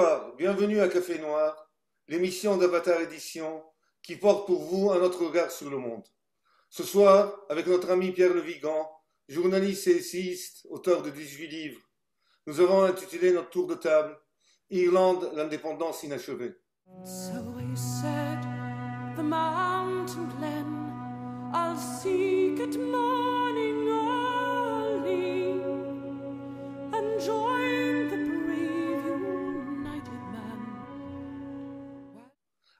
Bonsoir, bienvenue à Café Noir, l'émission d'Avatar Édition qui porte pour vous un autre regard sur le monde. Ce soir, avec notre ami Pierre Le Vigan, journaliste et essayiste, auteur de 18 livres, nous avons intitulé notre tour de table Irlande, l'indépendance inachevée. So he said, the mountain glen, I'll seek at morning early, and join the brave united men.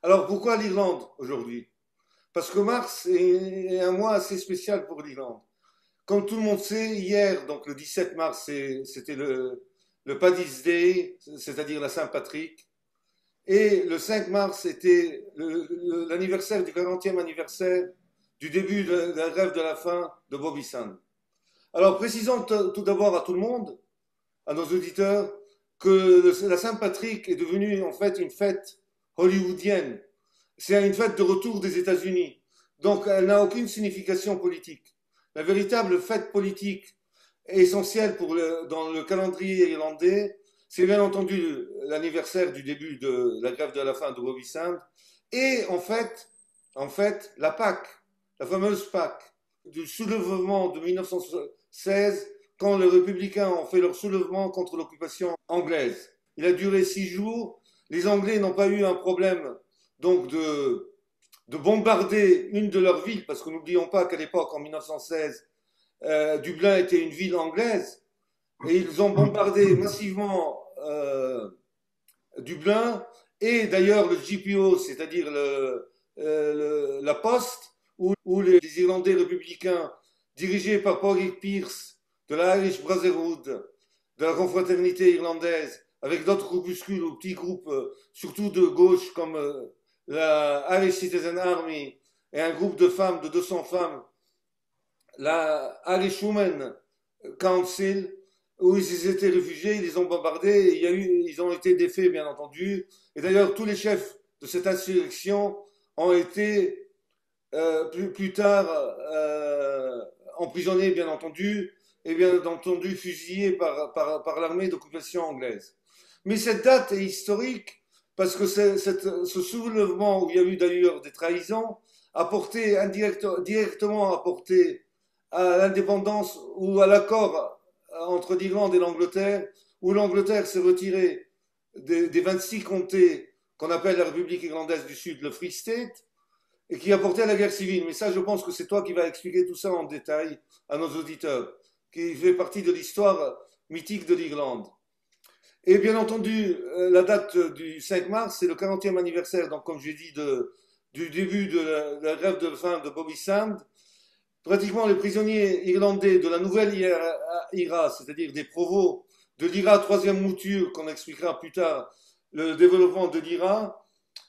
Alors pourquoi l'Irlande aujourd'hui? Parce que mars est un mois assez spécial pour l'Irlande. Comme tout le monde sait, hier, donc le 17 mars, c'était le Paddy's Day, c'est-à-dire la Saint-Patrick. Et le 5 mars, c'était l'anniversaire du 40e anniversaire du début de la grève de la faim de Bobby Sands. Alors précisons tout d'abord à tout le monde, à nos auditeurs, que la Saint-Patrick est devenue en fait une fête hollywoodienne. C'est une fête de retour des États-Unis. Donc elle n'a aucune signification politique. La véritable fête politique essentielle dans le calendrier irlandais, c'est bien entendu l'anniversaire du début de la grève de la faim de Bobby Sands et en fait, la Pâque, la fameuse Pâque, du soulèvement de 1916 quand les républicains ont fait leur soulèvement contre l'occupation anglaise. Il a duré 6 jours. Les Anglais n'ont pas eu un problème donc de bombarder une de leurs villes, parce que n'oublions pas qu'à l'époque, en 1916, Dublin était une ville anglaise, et ils ont bombardé massivement Dublin, et d'ailleurs le GPO, c'est-à-dire la poste, où les Irlandais républicains, dirigés par Padraig Pearse, de la Irish Brotherhood, de la confraternité irlandaise, avec d'autres groupuscules ou petits groupes, surtout de gauche, comme la Irish Citizen Army, et un groupe de femmes, de 200 femmes, la Irish Women Council, où ils étaient réfugiés, ils les ont bombardés, et ils ont été défaits, bien entendu. Et d'ailleurs, tous les chefs de cette insurrection ont été plus tard emprisonnés, bien entendu, et bien entendu fusillés par l'armée d'occupation anglaise. Mais cette date est historique parce que ce soulèvement, où il y a eu d'ailleurs des trahisons, a directement apporté à l'indépendance ou à l'accord entre l'Irlande et l'Angleterre, où l'Angleterre s'est retirée des 26 comtés qu'on appelle la République irlandaise du Sud, le Free State, et qui a porté à la guerre civile. Mais ça, je pense que c'est toi qui vas expliquer tout ça en détail à nos auditeurs, qui fait partie de l'histoire mythique de l'Irlande. Et bien entendu, la date du 5 mars, c'est le 40e anniversaire, donc comme j'ai dit, du début de la grève de faim de Bobby Sands. Pratiquement les prisonniers irlandais de la nouvelle IRA, c'est-à-dire des provos de l'IRA troisième mouture, qu'on expliquera plus tard le développement de l'IRA,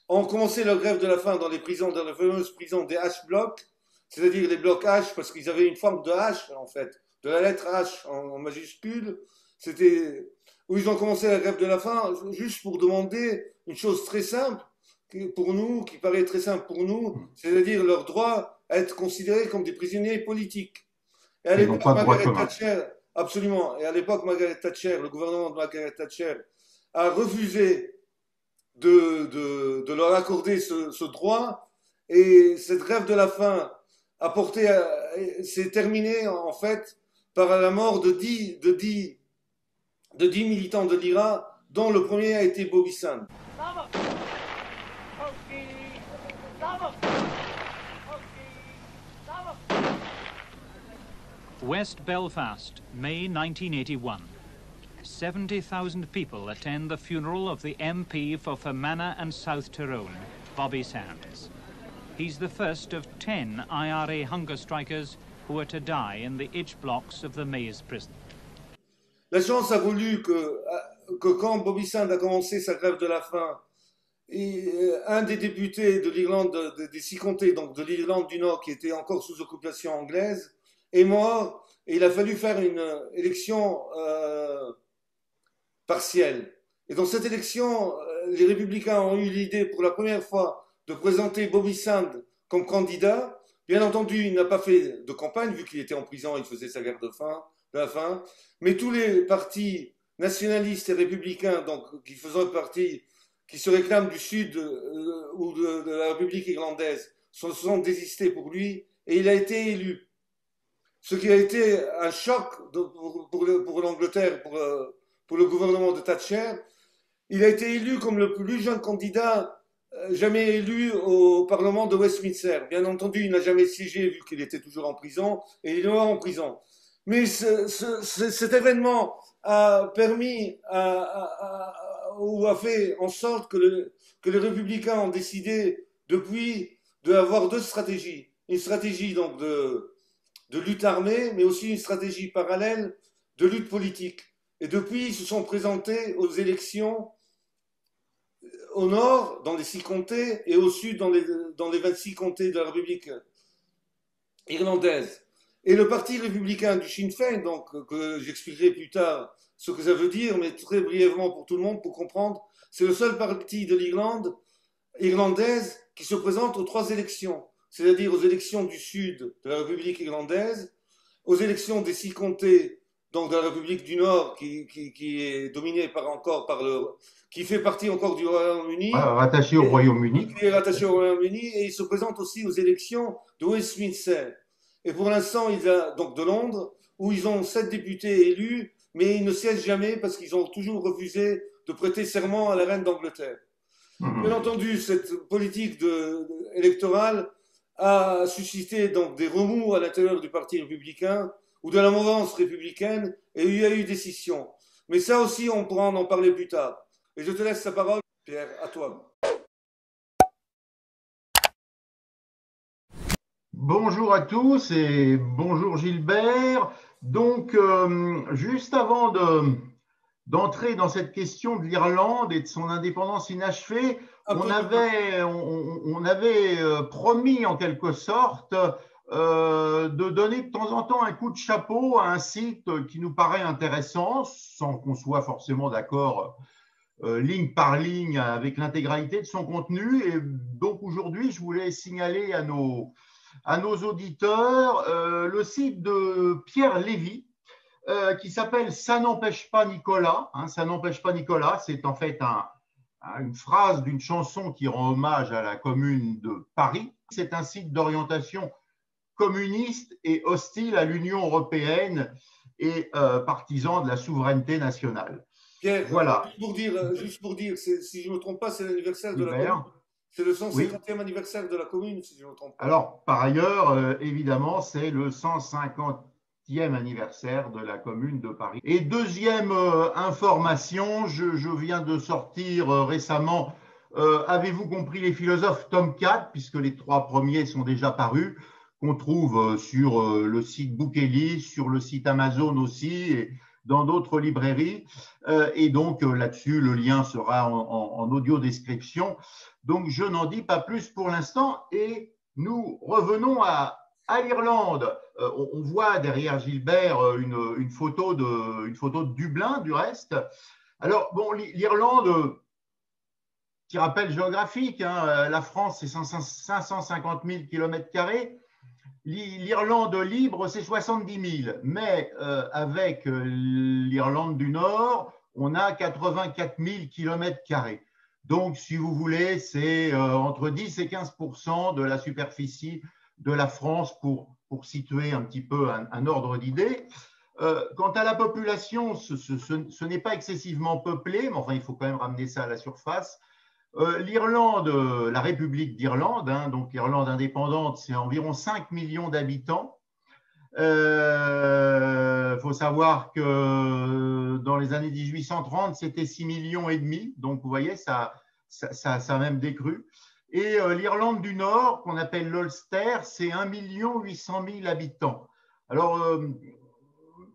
ont commencé leur grève de la faim dans les prisons, dans les fameuses prisons des H-blocs, c'est-à-dire les blocs H, parce qu'ils avaient une forme de H, en fait, de la lettre H en majuscule. C'était où ils ont commencé la grève de la faim, juste pour demander une chose très simple, pour nous, qui paraît très simple pour nous, c'est-à-dire leur droit à être considérés comme des prisonniers politiques. Et à l'époque, Margaret Thatcher, absolument, et à l'époque, Margaret Thatcher, le gouvernement de Margaret Thatcher, a refusé de leur accorder ce droit, et cette grève de la faim s'est terminée en fait par la mort de 10 militants de l'IRA, dont le premier a été Bobby Sands. West Belfast, May 1981. 70,000 people attend the funeral of the MP for Fermanagh and South Tyrone, Bobby Sands. He's the first of 10 IRA hunger strikers who are to die in the H-blocks of the Maze prison. La chance a voulu que quand Bobby Sands a commencé sa grève de la faim, un des députés de l'Irlande, des 6 comtés, donc de l'Irlande du Nord, qui était encore sous occupation anglaise, est mort, et il a fallu faire une élection partielle. Et dans cette élection, les républicains ont eu l'idée pour la première fois de présenter Bobby Sands comme candidat. Bien entendu, il n'a pas fait de campagne, vu qu'il était en prison, il faisait sa guerre de la faim. Mais tous les partis nationalistes et républicains, donc, qui faisaient partie, qui se réclament du Sud ou de la République irlandaise, se sont désistés pour lui et il a été élu. Ce qui a été un choc pour l'Angleterre, pour le gouvernement de Thatcher. Il a été élu comme le plus jeune candidat jamais élu au Parlement de Westminster. Bien entendu, il n'a jamais siégé vu qu'il était toujours en prison et il est mort en prison. Mais cet événement a permis ou a fait en sorte que les républicains ont décidé depuis d'avoir deux stratégies. Une stratégie donc de lutte armée, mais aussi une stratégie parallèle de lutte politique. Et depuis, ils se sont présentés aux élections au nord, dans les 6 comtés, et au sud, dans les 26 comtés de la République irlandaise. Et le parti républicain du Sinn Féin, donc, que j'expliquerai plus tard ce que ça veut dire, mais très brièvement pour tout le monde, pour comprendre, c'est le seul parti de l'Irlande irlandaise qui se présente aux 3 élections, c'est-à-dire aux élections du sud de la République irlandaise, aux élections des 6 comtés, donc de la République du Nord, qui est dominée qui fait partie encore du Royaume-Uni. Rattaché au Royaume-Uni. Qui est rattaché au Royaume-Uni, et il se présente aussi aux élections de Westminster. Et pour l'instant, il a donc de Londres, où ils ont 7 députés élus, mais ils ne siègent jamais parce qu'ils ont toujours refusé de prêter serment à la reine d'Angleterre. Bien entendu, cette politique électorale a suscité donc des remous à l'intérieur du Parti républicain ou de la mouvance républicaine, et il y a eu des scissions. Mais ça aussi, on pourra en parler plus tard. Et je te laisse la parole, Pierre, à toi. Bonjour à tous et bonjour Gilbert. Donc, juste avant d'entrer dans cette question de l'Irlande et de son indépendance inachevée, on avait promis en quelque sorte de donner de temps en temps un coup de chapeau à un site qui nous paraît intéressant, sans qu'on soit forcément d'accord ligne par ligne avec l'intégralité de son contenu. Et donc aujourd'hui, je voulais signaler à nos auditeurs le site de Pierre Lévy, qui s'appelle « Ça n'empêche pas Nicolas ». Ça n'empêche pas Nicolas, c'est en fait une phrase d'une chanson qui rend hommage à la commune de Paris. C'est un site d'orientation communiste et hostile à l'Union européenne et partisan de la souveraineté nationale. Pierre, voilà. Juste pour dire, si je ne me trompe pas, c'est l'anniversaire de la commune. C'est le 150e anniversaire de la commune, si je ne me trompe pas. Alors, par ailleurs, évidemment, c'est le 150e anniversaire de la commune de Paris. Et deuxième information, je viens de sortir récemment Avez-vous compris les philosophes, tome 4, puisque les 3 premiers sont déjà parus, qu'on trouve sur le site Bookelist, sur le site Amazon aussi, et dans d'autres librairies. Et donc là-dessus, le lien sera en audio description. Donc je n'en dis pas plus pour l'instant et nous revenons à l'Irlande. On voit derrière Gilbert une photo de Dublin du reste. Alors bon, l'Irlande, petit rappel géographique, la France c'est 550 000 km². L'Irlande libre, c'est 70 000, mais avec l'Irlande du Nord, on a 84 000 km². Donc, si vous voulez, c'est entre 10 et 15% de la superficie de la France pour situer un petit peu un ordre d'idée. Quant à la population, ce n'est pas excessivement peuplé, mais enfin, il faut quand même ramener ça à la surface. L'Irlande, la République d'Irlande, donc l'Irlande indépendante, c'est environ 5 millions d'habitants. Faut savoir que dans les années 1830, c'était 6,5 millions. Donc, vous voyez, ça a même décru. Et l'Irlande du Nord, qu'on appelle l'Ulster, c'est 1 800 000 habitants. Alors,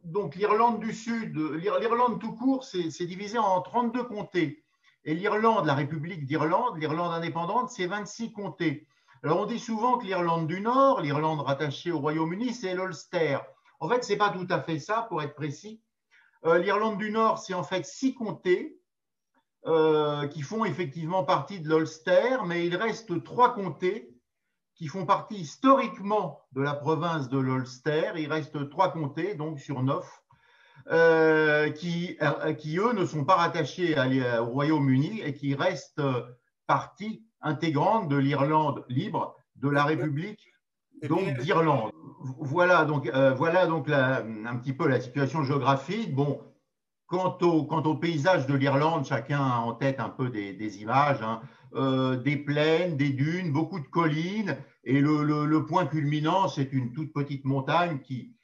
donc l'Irlande du Sud, l'Irlande tout court, c'est divisé en 32 comtés. Et l'Irlande, la République d'Irlande, l'Irlande indépendante, c'est 26 comtés. Alors, on dit souvent que l'Irlande du Nord, l'Irlande rattachée au Royaume-Uni, c'est l'Ulster. En fait, ce n'est pas tout à fait ça, pour être précis. L'Irlande du Nord, c'est en fait 6 comtés qui font effectivement partie de l'Ulster, mais il reste 3 comtés qui font partie historiquement de la province de l'Ulster. Il reste 3 comtés, donc sur 9. eux, ne sont pas rattachés au Royaume-Uni et qui restent partie intégrante de l'Irlande libre, de la République donc d'Irlande. Voilà donc un petit peu la situation géographique. Bon, quant au paysage de l'Irlande, chacun a en tête un peu des images, hein, des plaines, des dunes, beaucoup de collines, et le point culminant, c'est une toute petite montagne qui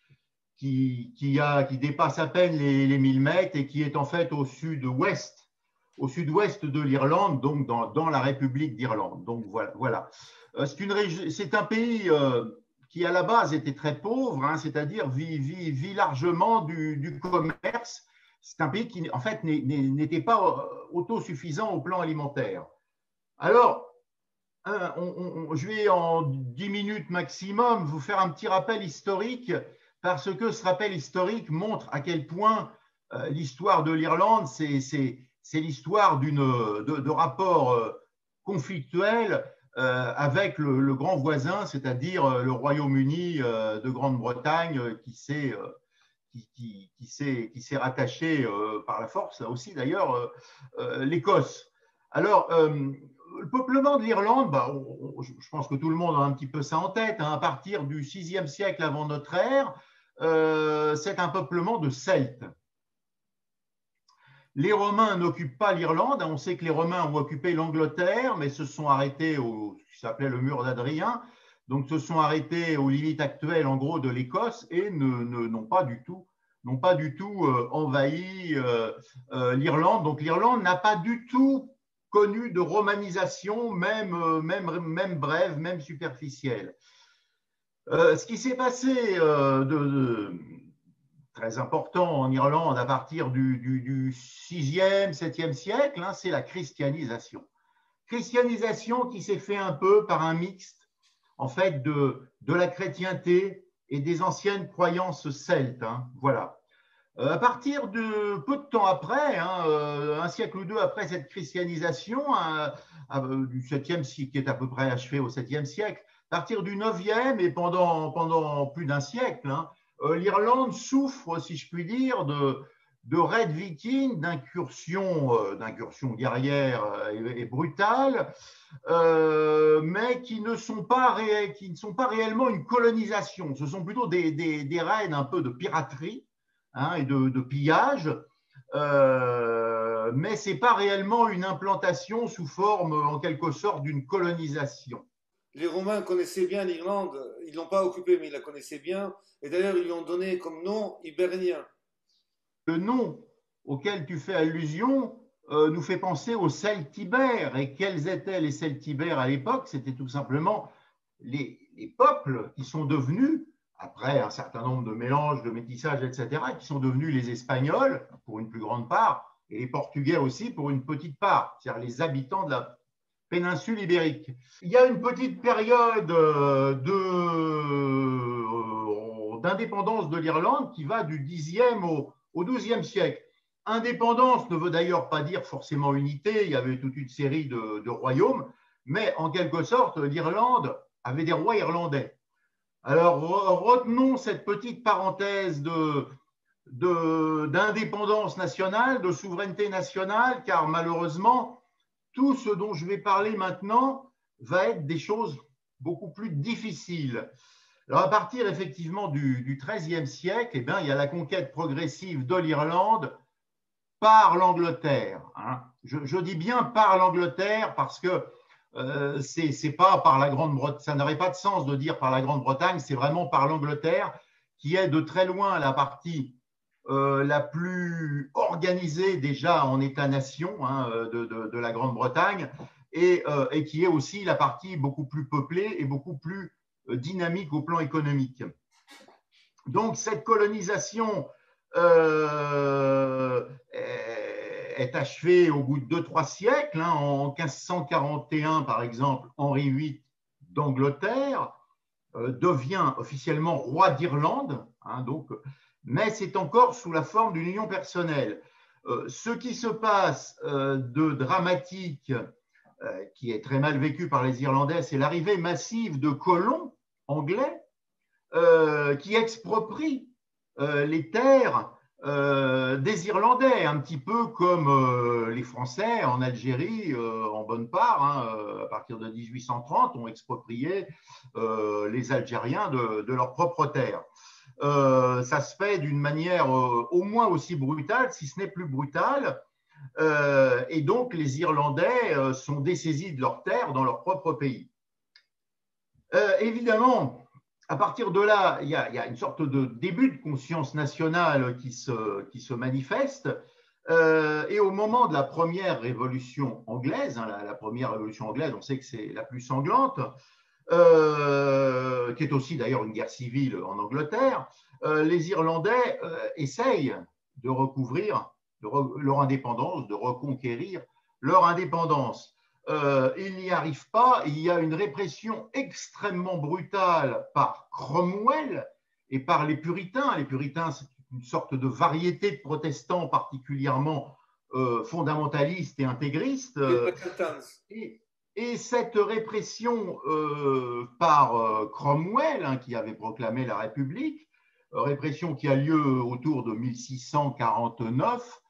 dépasse à peine les 1000 mètres et qui est en fait au sud-ouest de l'Irlande, donc dans la République d'Irlande. Donc voilà. C'est un pays qui à la base était très pauvre, hein, c'est-à-dire vit largement du commerce. C'est un pays qui en fait n'était pas autosuffisant au plan alimentaire. Alors, je vais en 10 minutes maximum vous faire un petit rappel historique, parce que ce rappel historique montre à quel point l'histoire de l'Irlande, c'est l'histoire de rapports conflictuels avec le grand voisin, c'est-à-dire le Royaume-Uni de Grande-Bretagne qui s'est rattaché par la force, là aussi d'ailleurs, l'Écosse. Alors, le peuplement de l'Irlande, je pense que tout le monde a un petit peu ça en tête, hein, à partir du VIe siècle avant notre ère, c'est un peuplement de Celtes. Les Romains n'occupent pas l'Irlande. On sait que les Romains ont occupé l'Angleterre, mais se sont arrêtés au ce qui s'appelait le mur d'Adrien. Donc, se sont arrêtés aux limites actuelles, en gros, de l'Écosse et n'ont pas du tout envahi l'Irlande. Donc, l'Irlande n'a pas du tout connu de romanisation, même brève, même superficielle. Ce qui s'est passé très important en Irlande à partir du 6e, 7e siècle, hein, c'est la christianisation. Christianisation qui s'est fait un peu par un mixte en fait de la chrétienté et des anciennes croyances celtes. Hein, voilà. À partir de peu de temps après, hein, un siècle ou deux après cette christianisation du 7e siècle, qui est à peu près achevé au 7e siècle, à partir du 9e et pendant plus d'un siècle, hein, l'Irlande souffre, si je puis dire, de raids vikings, d'incursions guerrières et brutales, mais qui ne sont pas réellement une colonisation. Ce sont plutôt des raids un peu de piraterie, hein, et de pillage, mais ce n'est pas réellement une implantation sous forme, en quelque sorte, d'une colonisation. Les Romains connaissaient bien l'Irlande, ils ne l'ont pas occupée, mais ils la connaissaient bien, et d'ailleurs ils lui ont donné comme nom Hibernien. Le nom auquel tu fais allusion nous fait penser aux Celtibères. Et quels étaient les Celtibères à l'époque? C'était tout simplement les peuples qui sont devenus, après un certain nombre de mélanges, de métissages, etc., qui sont devenus les Espagnols, pour une plus grande part, et les Portugais aussi, pour une petite part, c'est-à-dire les habitants de la péninsule ibérique. Il y a une petite période d'indépendance de l'Irlande qui va du 10e au 12e siècle. Indépendance ne veut d'ailleurs pas dire forcément unité, il y avait toute une série de royaumes, mais en quelque sorte, l'Irlande avait des rois irlandais. Alors, retenons cette petite parenthèse d'indépendance nationale, de souveraineté nationale, car malheureusement, tout ce dont je vais parler maintenant va être des choses beaucoup plus difficiles. Alors, à partir effectivement du XIIIe siècle, eh bien, il y a la conquête progressive de l'Irlande par l'Angleterre. Hein. Je dis bien par l'Angleterre parce que c'est pas par la Grande-Bretagne, ça n'aurait pas de sens de dire par la Grande-Bretagne, c'est vraiment par l'Angleterre qui est de très loin la partie la plus organisée déjà en État-nation, hein, de la Grande-Bretagne et qui est aussi la partie beaucoup plus peuplée et beaucoup plus dynamique au plan économique. Donc cette colonisation est achevée au bout de 2-3 siècles. Hein, en 1541, par exemple, Henri VIII d'Angleterre devient officiellement roi d'Irlande, hein, donc, mais c'est encore sous la forme d'une union personnelle. Ce qui se passe de dramatique, qui est très mal vécu par les Irlandais, c'est l'arrivée massive de colons anglais qui exproprient les terres des Irlandais, un petit peu comme les Français en Algérie, en bonne part, à partir de 1830, ont exproprié les Algériens de leur propre terre. Ça se fait d'une manière au moins aussi brutale, si ce n'est plus brutale, et donc les Irlandais sont dessaisis de leurs terres dans leur propre pays. Évidemment, à partir de là, il y a une sorte de début de conscience nationale qui se manifeste. Et au moment de la première révolution anglaise, la première révolution anglaise, on sait que c'est la plus sanglante, qui est aussi d'ailleurs une guerre civile en Angleterre, les Irlandais essayent de recouvrir leur indépendance, de reconquérir leur indépendance. Ils n'y arrivent pas, il y a une répression extrêmement brutale par Cromwell et par les puritains. Les puritains, c'est une sorte de variété de protestants particulièrement fondamentalistes et intégristes. Et cette répression par Cromwell, qui avait proclamé la République, répression qui a lieu autour de 1649,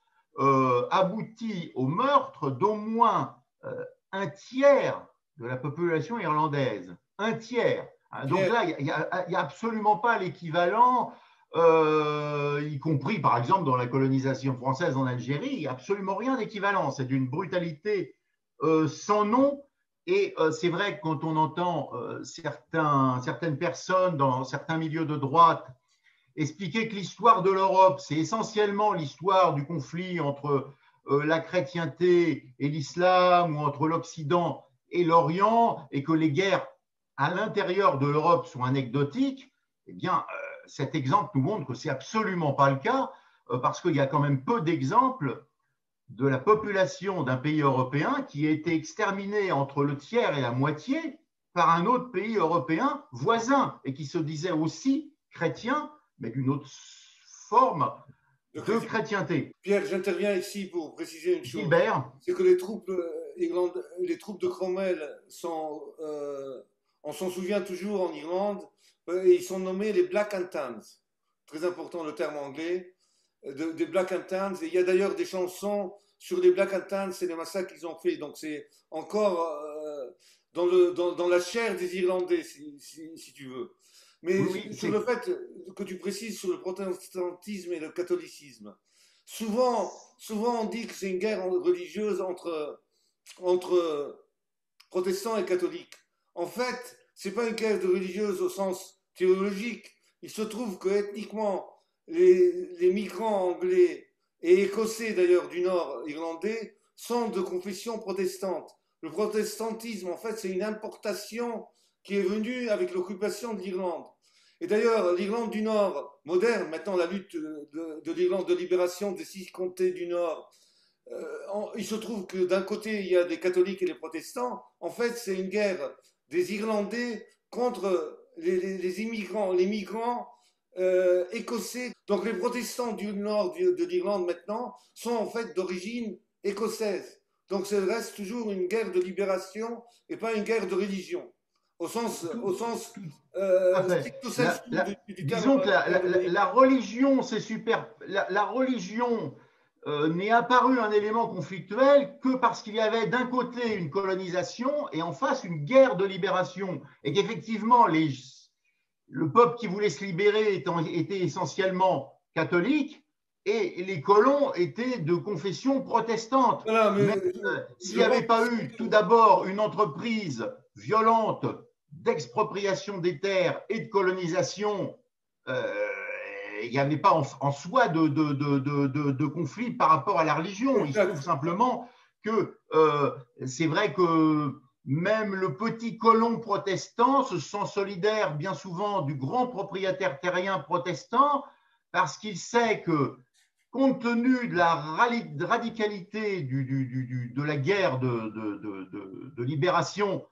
aboutit au meurtre d'au moins un tiers de la population irlandaise. Un tiers. Donc là, il n'y a absolument pas l'équivalent, y compris par exemple dans la colonisation française en Algérie, il n'y a absolument rien d'équivalent. C'est d'une brutalité sans nom. Et c'est vrai que quand on entend certaines personnes dans certains milieux de droite expliquer que l'histoire de l'Europe, c'est essentiellement l'histoire du conflit entre la chrétienté et l'islam, ou entre l'Occident et l'Orient, et que les guerres à l'intérieur de l'Europe sont anecdotiques, eh bien, cet exemple nous montre que ce n'est absolument pas le cas, parce qu'il y a quand même peu d'exemples de la population d'un pays européen qui a été exterminée entre le tiers et la moitié par un autre pays européen voisin, et qui se disait aussi chrétien, mais d'une autre forme de chrétienté. Pierre, j'interviens ici pour préciser une chose. Gilbert. C'est que les troupes de Cromwell sont, on s'en souvient toujours en Irlande, et ils sont nommés les Black and Tans. Très important le terme anglais, des Black and Tans. Et il y a d'ailleurs des chansons sur les Black and Tans et les massacres qu'ils ont fait. Donc c'est encore dans la chair des Irlandais, si tu veux. Mais oui, sur le fait que tu précises sur le protestantisme et le catholicisme, souvent on dit que c'est une guerre religieuse entre protestants et catholiques. En fait, c'est pas une guerre religieuse au sens théologique. Il se trouve que ethniquement, les migrants anglais et écossais d'ailleurs du nord irlandais sont de confession protestante. Le protestantisme, en fait, c'est une importation qui est venue avec l'occupation de l'Irlande. Et d'ailleurs, l'Irlande du Nord, moderne, maintenant la lutte de l'Irlande de libération des 6 comtés du Nord, il se trouve que d'un côté, il y a des catholiques et les protestants. En fait, c'est une guerre des Irlandais contre les immigrants, les migrants écossais. Donc les protestants du nord de l'Irlande maintenant sont en fait d'origine écossaise. Donc ça reste toujours une guerre de libération et pas une guerre de religion. Au sens disons que la religion, c'est super. La religion n'est apparue un élément conflictuel que parce qu'il y avait d'un côté une colonisation et en face une guerre de libération, et qu'effectivement le peuple qui voulait se libérer était essentiellement catholique et les colons étaient de confession protestante. Voilà, mais s'il n'y avait pas eu tout d'abord une entreprise violente d'expropriation des terres et de colonisation, il n'y avait pas en soi de conflit par rapport à la religion. Il se trouve simplement que c'est vrai que même le petit colon protestant se sent solidaire bien souvent du grand propriétaire terrien protestant, parce qu'il sait que, compte tenu de la radicalité de la guerre de libération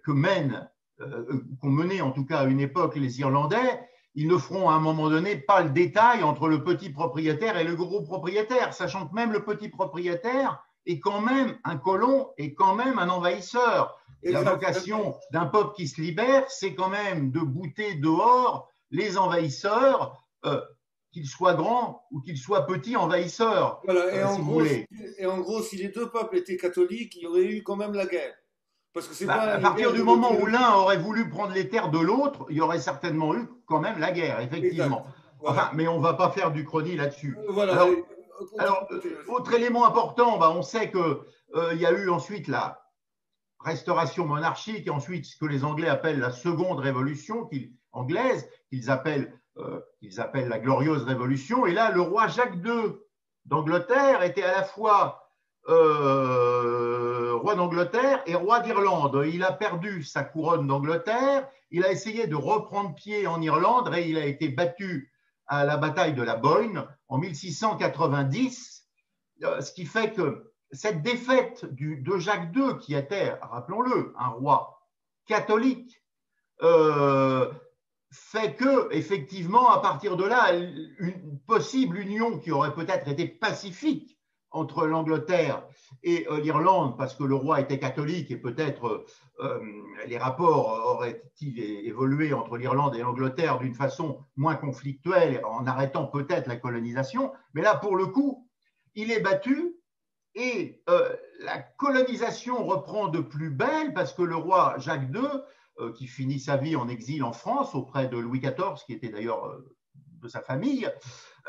qu'ont mené en tout cas à une époque les Irlandais, ils ne feront à un moment donné pas le détail entre le petit propriétaire et le gros propriétaire, sachant que même le petit propriétaire est quand même un colon, est quand même un envahisseur. Et la vocation d'un peuple qui se libère, c'est quand même de bouter dehors les envahisseurs qu'il soit grand ou qu'il soit petit envahisseur, Voilà, si vous voulez. et en gros, si les deux peuples étaient catholiques, il y aurait eu quand même la guerre. Parce que c'est Bah, pas à une partir guerre du de moment depuis où le... l'un aurait voulu prendre les terres de l'autre, il y aurait certainement eu quand même la guerre, Exact. effectivement. Enfin, Voilà. mais on ne va pas faire du chrony là-dessus. Voilà, allez, Alors, continue, continue. autre élément important, bah, on sait qu'il y a eu ensuite la restauration monarchique et ensuite ce que les Anglais appellent la seconde révolution anglaise, qu'ils appellent la glorieuse révolution. Et là, le roi Jacques II d'Angleterre était à la fois roi d'Angleterre et roi d'Irlande. Il a perdu sa couronne d'Angleterre, il a essayé de reprendre pied en Irlande et il a été battu à la bataille de la Boyne en 1690, ce qui fait que cette défaite de Jacques II, qui était, rappelons-le, un roi catholique, fait que, effectivement, à partir de là, une possible union qui aurait peut-être été pacifique entre l'Angleterre et l'Irlande, parce que le roi était catholique et peut-être les rapports auraient-ils évolué entre l'Irlande et l'Angleterre d'une façon moins conflictuelle, en arrêtant peut-être la colonisation. Mais là, pour le coup, il est battu et la colonisation reprend de plus belle parce que le roi Jacques II, qui finit sa vie en exil en France auprès de Louis XIV, qui était d'ailleurs de sa famille,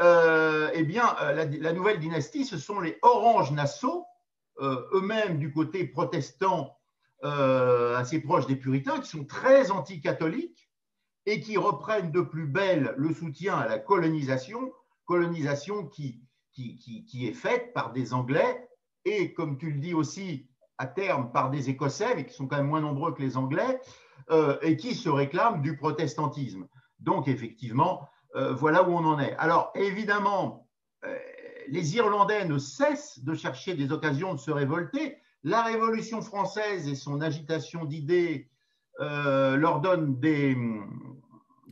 eh bien, la nouvelle dynastie, ce sont les Orange-Nassau, eux-mêmes du côté protestant, assez proches des puritains, qui sont très anticatholiques et qui reprennent de plus belle le soutien à la colonisation qui est faite par des Anglais et, comme tu le dis aussi, à terme par des Écossais, mais qui sont quand même moins nombreux que les Anglais, et qui se réclament du protestantisme. Donc, effectivement, voilà où on en est. Alors, évidemment, les Irlandais ne cessent de chercher des occasions de se révolter. La Révolution française et son agitation d'idées leur donnent des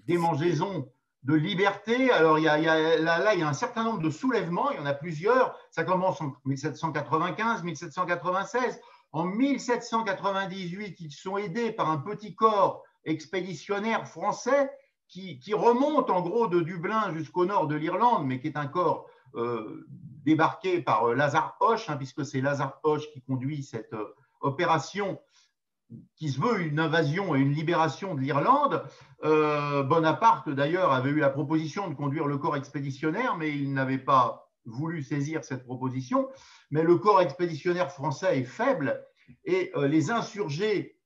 démangeaisons de liberté. Alors, il y a un certain nombre de soulèvements, il y en a plusieurs. Ça commence en 1795, 1796. En 1798, ils sont aidés par un petit corps expéditionnaire français qui remonte en gros de Dublin jusqu'au nord de l'Irlande, mais qui est un corps débarqué par Lazare Hoche, puisque c'est Lazare Hoche qui conduit cette opération qui se veut une invasion et une libération de l'Irlande. Bonaparte, d'ailleurs, avait eu la proposition de conduire le corps expéditionnaire, mais il n'avait pas voulu saisir cette proposition. Mais le corps expéditionnaire français est faible et les insurgés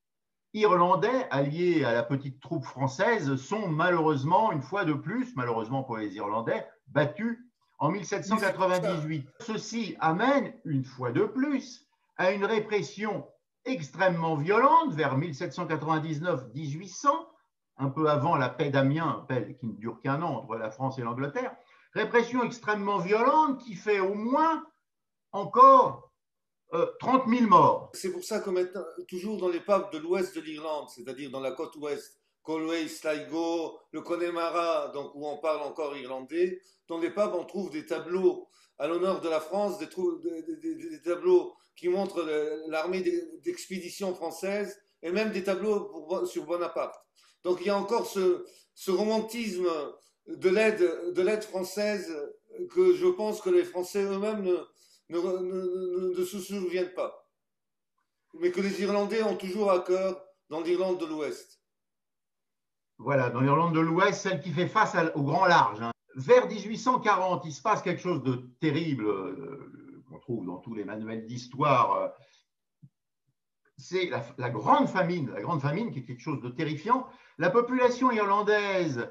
irlandais, alliés à la petite troupe française, sont malheureusement, une fois de plus, malheureusement pour les Irlandais, battus en 1798. Ceci amène, une fois de plus, à une répression extrêmement violente vers 1799-1800, un peu avant la paix d'Amiens, paix qui ne dure qu'un an entre la France et l'Angleterre, répression extrêmement violente qui fait au moins encore 30 000 morts. C'est pour ça que maintenant, toujours dans les papes de l'ouest de l'Irlande, c'est-à-dire dans la côte ouest, Galway, Sligo, le Connemara, donc où on parle encore irlandais, dans les papes on trouve des tableaux à l'honneur de la France, des tableaux qui montrent l'armée d'expédition française et même des tableaux sur Bonaparte. Donc il y a encore ce romantisme de l'aide française que je pense que les Français eux-mêmes ne se souviennent pas, mais que les Irlandais ont toujours à cœur dans l'Irlande de l'Ouest. Voilà, dans l'Irlande de l'Ouest, celle qui fait face au grand large. Vers 1840, il se passe quelque chose de terrible qu'on trouve dans tous les manuels d'histoire. C'est la grande famine qui est quelque chose de terrifiant. La population irlandaise,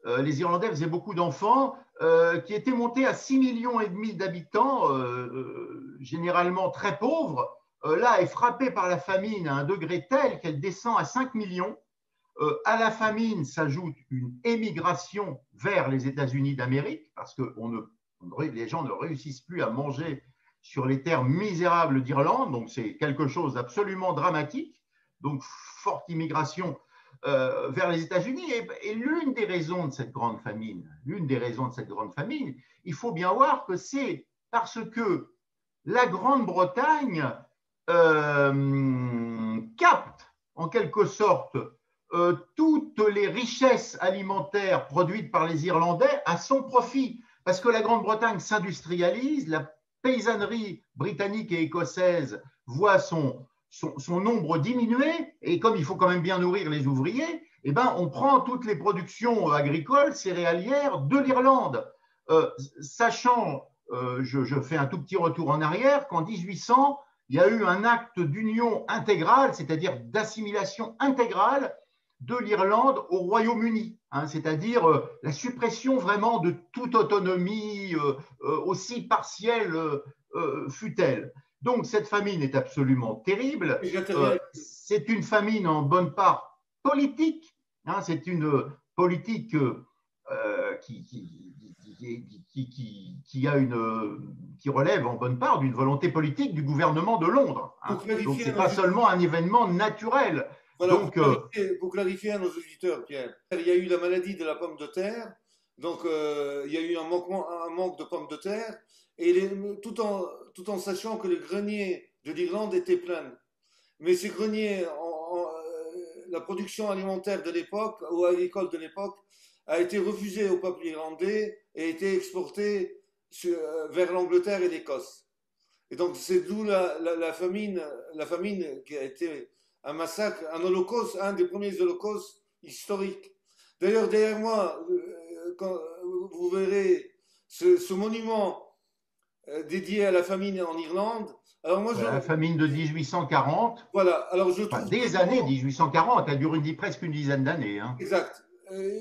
les Irlandais faisaient beaucoup d'enfants, qui étaient montés à 6,5 millions d'habitants, généralement très pauvres, là est frappée par la famine à un degré tel qu'elle descend à 5 millions. À la famine s'ajoute une émigration vers les États-Unis d'Amérique, parce que les gens ne réussissent plus à manger sur les terres misérables d'Irlande, donc c'est quelque chose d'absolument dramatique. Donc, forte immigration vers les États-Unis. Et l'une des raisons de cette grande famine, il faut bien voir que c'est parce que la Grande-Bretagne capte en quelque sorte toutes les richesses alimentaires produites par les Irlandais à son profit. parce que la Grande-Bretagne s'industrialise, la paysannerie britannique et écossaise voit son nombre diminuer, et comme il faut quand même bien nourrir les ouvriers, eh ben, on prend toutes les productions agricoles, céréalières de l'Irlande, sachant, je fais un tout petit retour en arrière, qu'en 1800, il y a eu un acte d'union intégrale, c'est-à-dire d'assimilation intégrale de l'Irlande au Royaume-Uni, hein, c'est-à-dire la suppression vraiment de toute autonomie, aussi partielle fût-elle. Donc cette famine est absolument terrible. C'est une famine en bonne part politique, hein, c'est une politique qui relève en bonne part d'une volonté politique du gouvernement de Londres. Hein. Donc ce n'est pas seulement un événement naturel. Voilà, donc, pour clarifier à nos auditeurs, Pierre, il y a eu la maladie de la pomme de terre, donc il y a eu un manque de pommes de terre, et tout en sachant que les greniers de l'Irlande étaient pleins. Mais ces greniers, la production alimentaire de l'époque, ou agricole de l'époque, a été refusée au peuple irlandais et a été exportée vers l'Angleterre et l'Écosse. Et donc c'est d'où la famine qui a été un massacre, un holocauste, un des premiers holocaustes historiques. D'ailleurs, derrière moi, quand vous verrez ce monument dédié à la famine en Irlande. Alors moi, la famine de 1840. Voilà. Alors je trouve des années 1840, elle dure presque une dizaine d'années. Hein. Exact.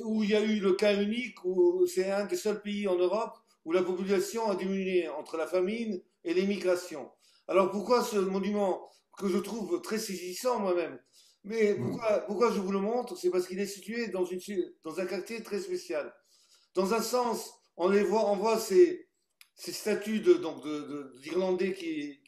Où il y a eu le cas unique, où c'est un des seuls pays en Europe où la population a diminué entre la famine et l'émigration. Alors pourquoi ce monument que je trouve très saisissant moi-même. Mais pourquoi je vous le montre? C'est parce qu'il est situé dans un quartier très spécial. Dans un sens, on voit ces statues d'Irlandais qui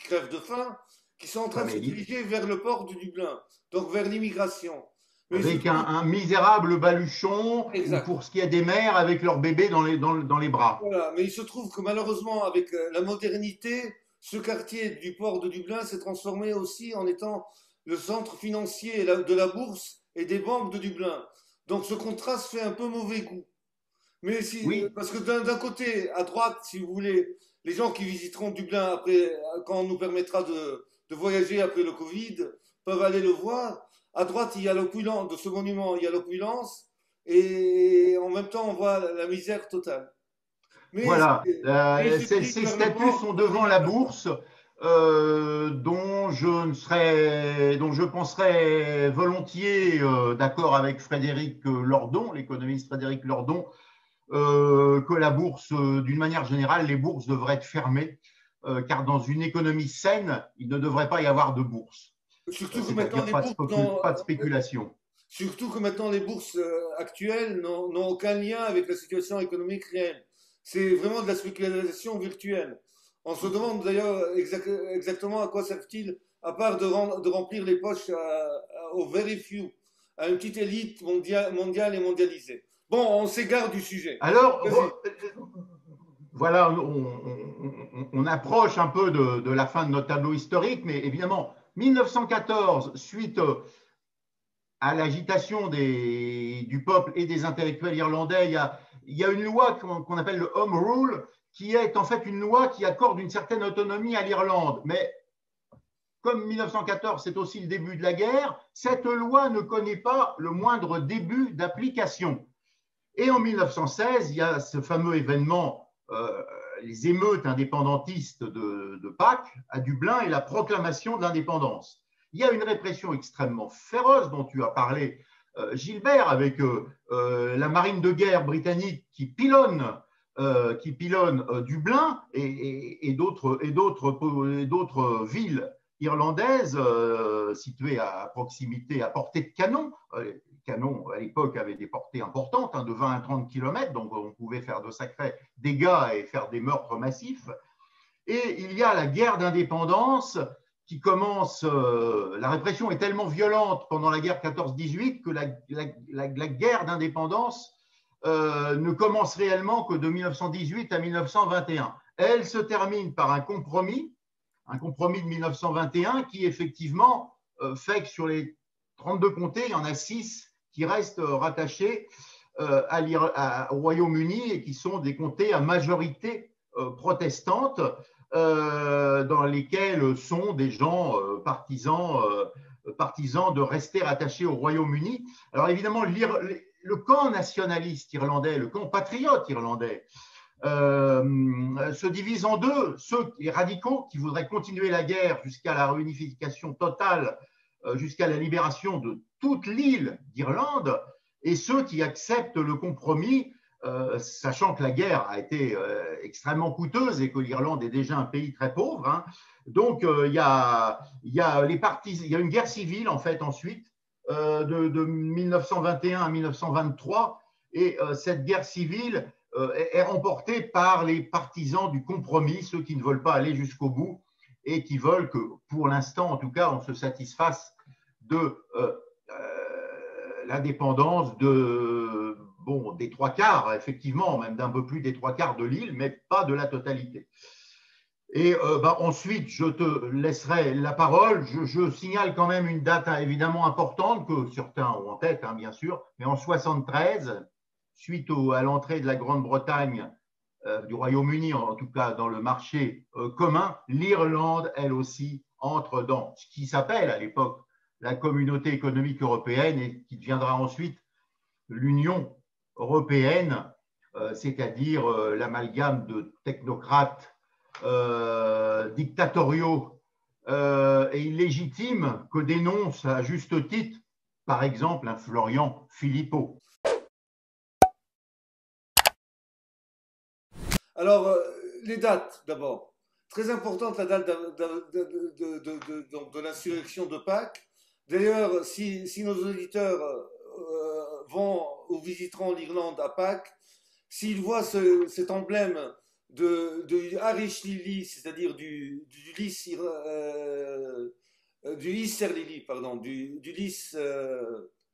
crèvent de faim, qui sont en train de se diriger vers le port de Dublin, donc vers l'immigration. Avec un misérable baluchon, ou pour ce qui est des mères, avec leur bébé dans les bras. Voilà, mais il se trouve que malheureusement, avec la modernité, ce quartier du port de Dublin s'est transformé aussi en étant le centre financier de la bourse et des banques de Dublin. Donc ce contraste fait un peu mauvais goût. Mais parce que d'un côté, à droite, si vous voulez, les gens qui visiteront Dublin après, quand on nous permettra de voyager après le Covid, peuvent aller le voir. À droite, il y a l'opulence de ce monument, il y a l'opulence, et en même temps, on voit la misère totale. Mais voilà, ces statues sont devant la bourse, dont je penserais volontiers, d'accord avec Frédéric Lordon, l'économiste Frédéric Lordon, que la bourse, d'une manière générale, les bourses devraient être fermées, car dans une économie saine, il ne devrait pas y avoir de bourse. Surtout que maintenant, pas de spéculation. Surtout que maintenant, les bourses actuelles n'ont aucun lien avec la situation économique réelle. C'est vraiment de la spéculation virtuelle. On se demande d'ailleurs exactement à quoi servent-ils, à part de remplir les poches au very few, à une petite élite mondiale et mondialisée. Bon, on s'égare du sujet. Alors, voilà, on approche un peu de la fin de notre tableau historique, mais évidemment, 1914, suite à l'agitation du peuple et des intellectuels irlandais, il y a une loi qu'on appelle le Home Rule, qui est en fait une loi qui accorde une certaine autonomie à l'Irlande. Mais comme 1914, c'est aussi le début de la guerre, cette loi ne connaît pas le moindre début d'application. Et en 1916, il y a ce fameux événement, les émeutes indépendantistes de Pâques à Dublin et la proclamation de l'indépendance. Il y a une répression extrêmement féroce dont tu as parlé, Gilbert, avec la marine de guerre britannique qui pilonne Dublin et d'autres villes irlandaises situées à proximité, à portée de canon. Les canons, à l'époque, avaient des portées importantes, de 20 à 30 km, donc on pouvait faire de sacrés dégâts et faire des meurtres massifs. Et il y a la guerre d'indépendance qui commence, la répression est tellement violente pendant la guerre 14-18 que la guerre d'indépendance ne commence réellement que de 1918 à 1921. Elle se termine par un compromis de 1921 qui effectivement fait que sur les 32 comtés, il y en a 6 qui restent rattachés au Royaume-Uni et qui sont des comtés à majorité protestante, dans lesquels sont des gens partisans de rester attachés au Royaume-Uni. Alors évidemment, le camp nationaliste irlandais, le camp patriote irlandais, se divise en deux. Ceux, les radicaux, qui voudraient continuer la guerre jusqu'à la réunification totale, jusqu'à la libération de toute l'île d'Irlande, et ceux qui acceptent le compromis, sachant que la guerre a été extrêmement coûteuse et que l'Irlande est déjà un pays très pauvre. Hein. Donc, il y a une guerre civile, en fait, ensuite, de 1921 à 1923, et cette guerre civile est remportée par les partisans du compromis, ceux qui ne veulent pas aller jusqu'au bout et qui veulent que, pour l'instant, en tout cas, on se satisfasse de l'indépendance des trois quarts, effectivement, même d'un peu plus des trois quarts de l'île, mais pas de la totalité. Et ensuite, je te laisserai la parole. Je signale quand même une date évidemment importante que certains ont en tête, hein, bien sûr, mais en 1973, suite à l'entrée de la Grande-Bretagne, du Royaume-Uni, en tout cas dans le marché commun, l'Irlande, elle aussi, entre dans ce qui s'appelle à l'époque la Communauté économique européenne et qui deviendra ensuite l'Union européenne, c'est-à-dire l'amalgame de technocrates dictatoriaux et illégitimes que dénonce à juste titre, par exemple, un Florian Philippot. Alors, les dates d'abord. Très importante la date de l'insurrection de Pâques. D'ailleurs, si nos auditeurs vont ou visiteront l'Irlande à Pâques, s'ils voient cet emblème du Irish Lily, c'est-à-dire du lys Lily, pardon, du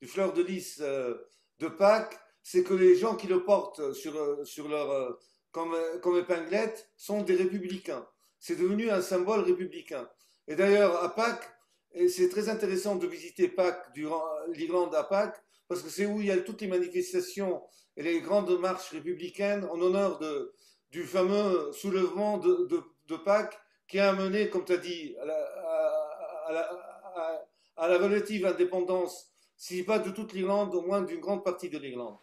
fleur de lys de Pâques, c'est que les gens qui le portent sur leur comme épinglette sont des républicains. C'est devenu un symbole républicain. Et d'ailleurs, à Pâques, et c'est très intéressant de visiter Pâques, l'Irlande à Pâques, parce que c'est où il y a toutes les manifestations et les grandes marches républicaines en honneur du fameux soulèvement de Pâques qui a amené, comme tu as dit, à la relative indépendance, si pas de toute l'Irlande, au moins d'une grande partie de l'Irlande.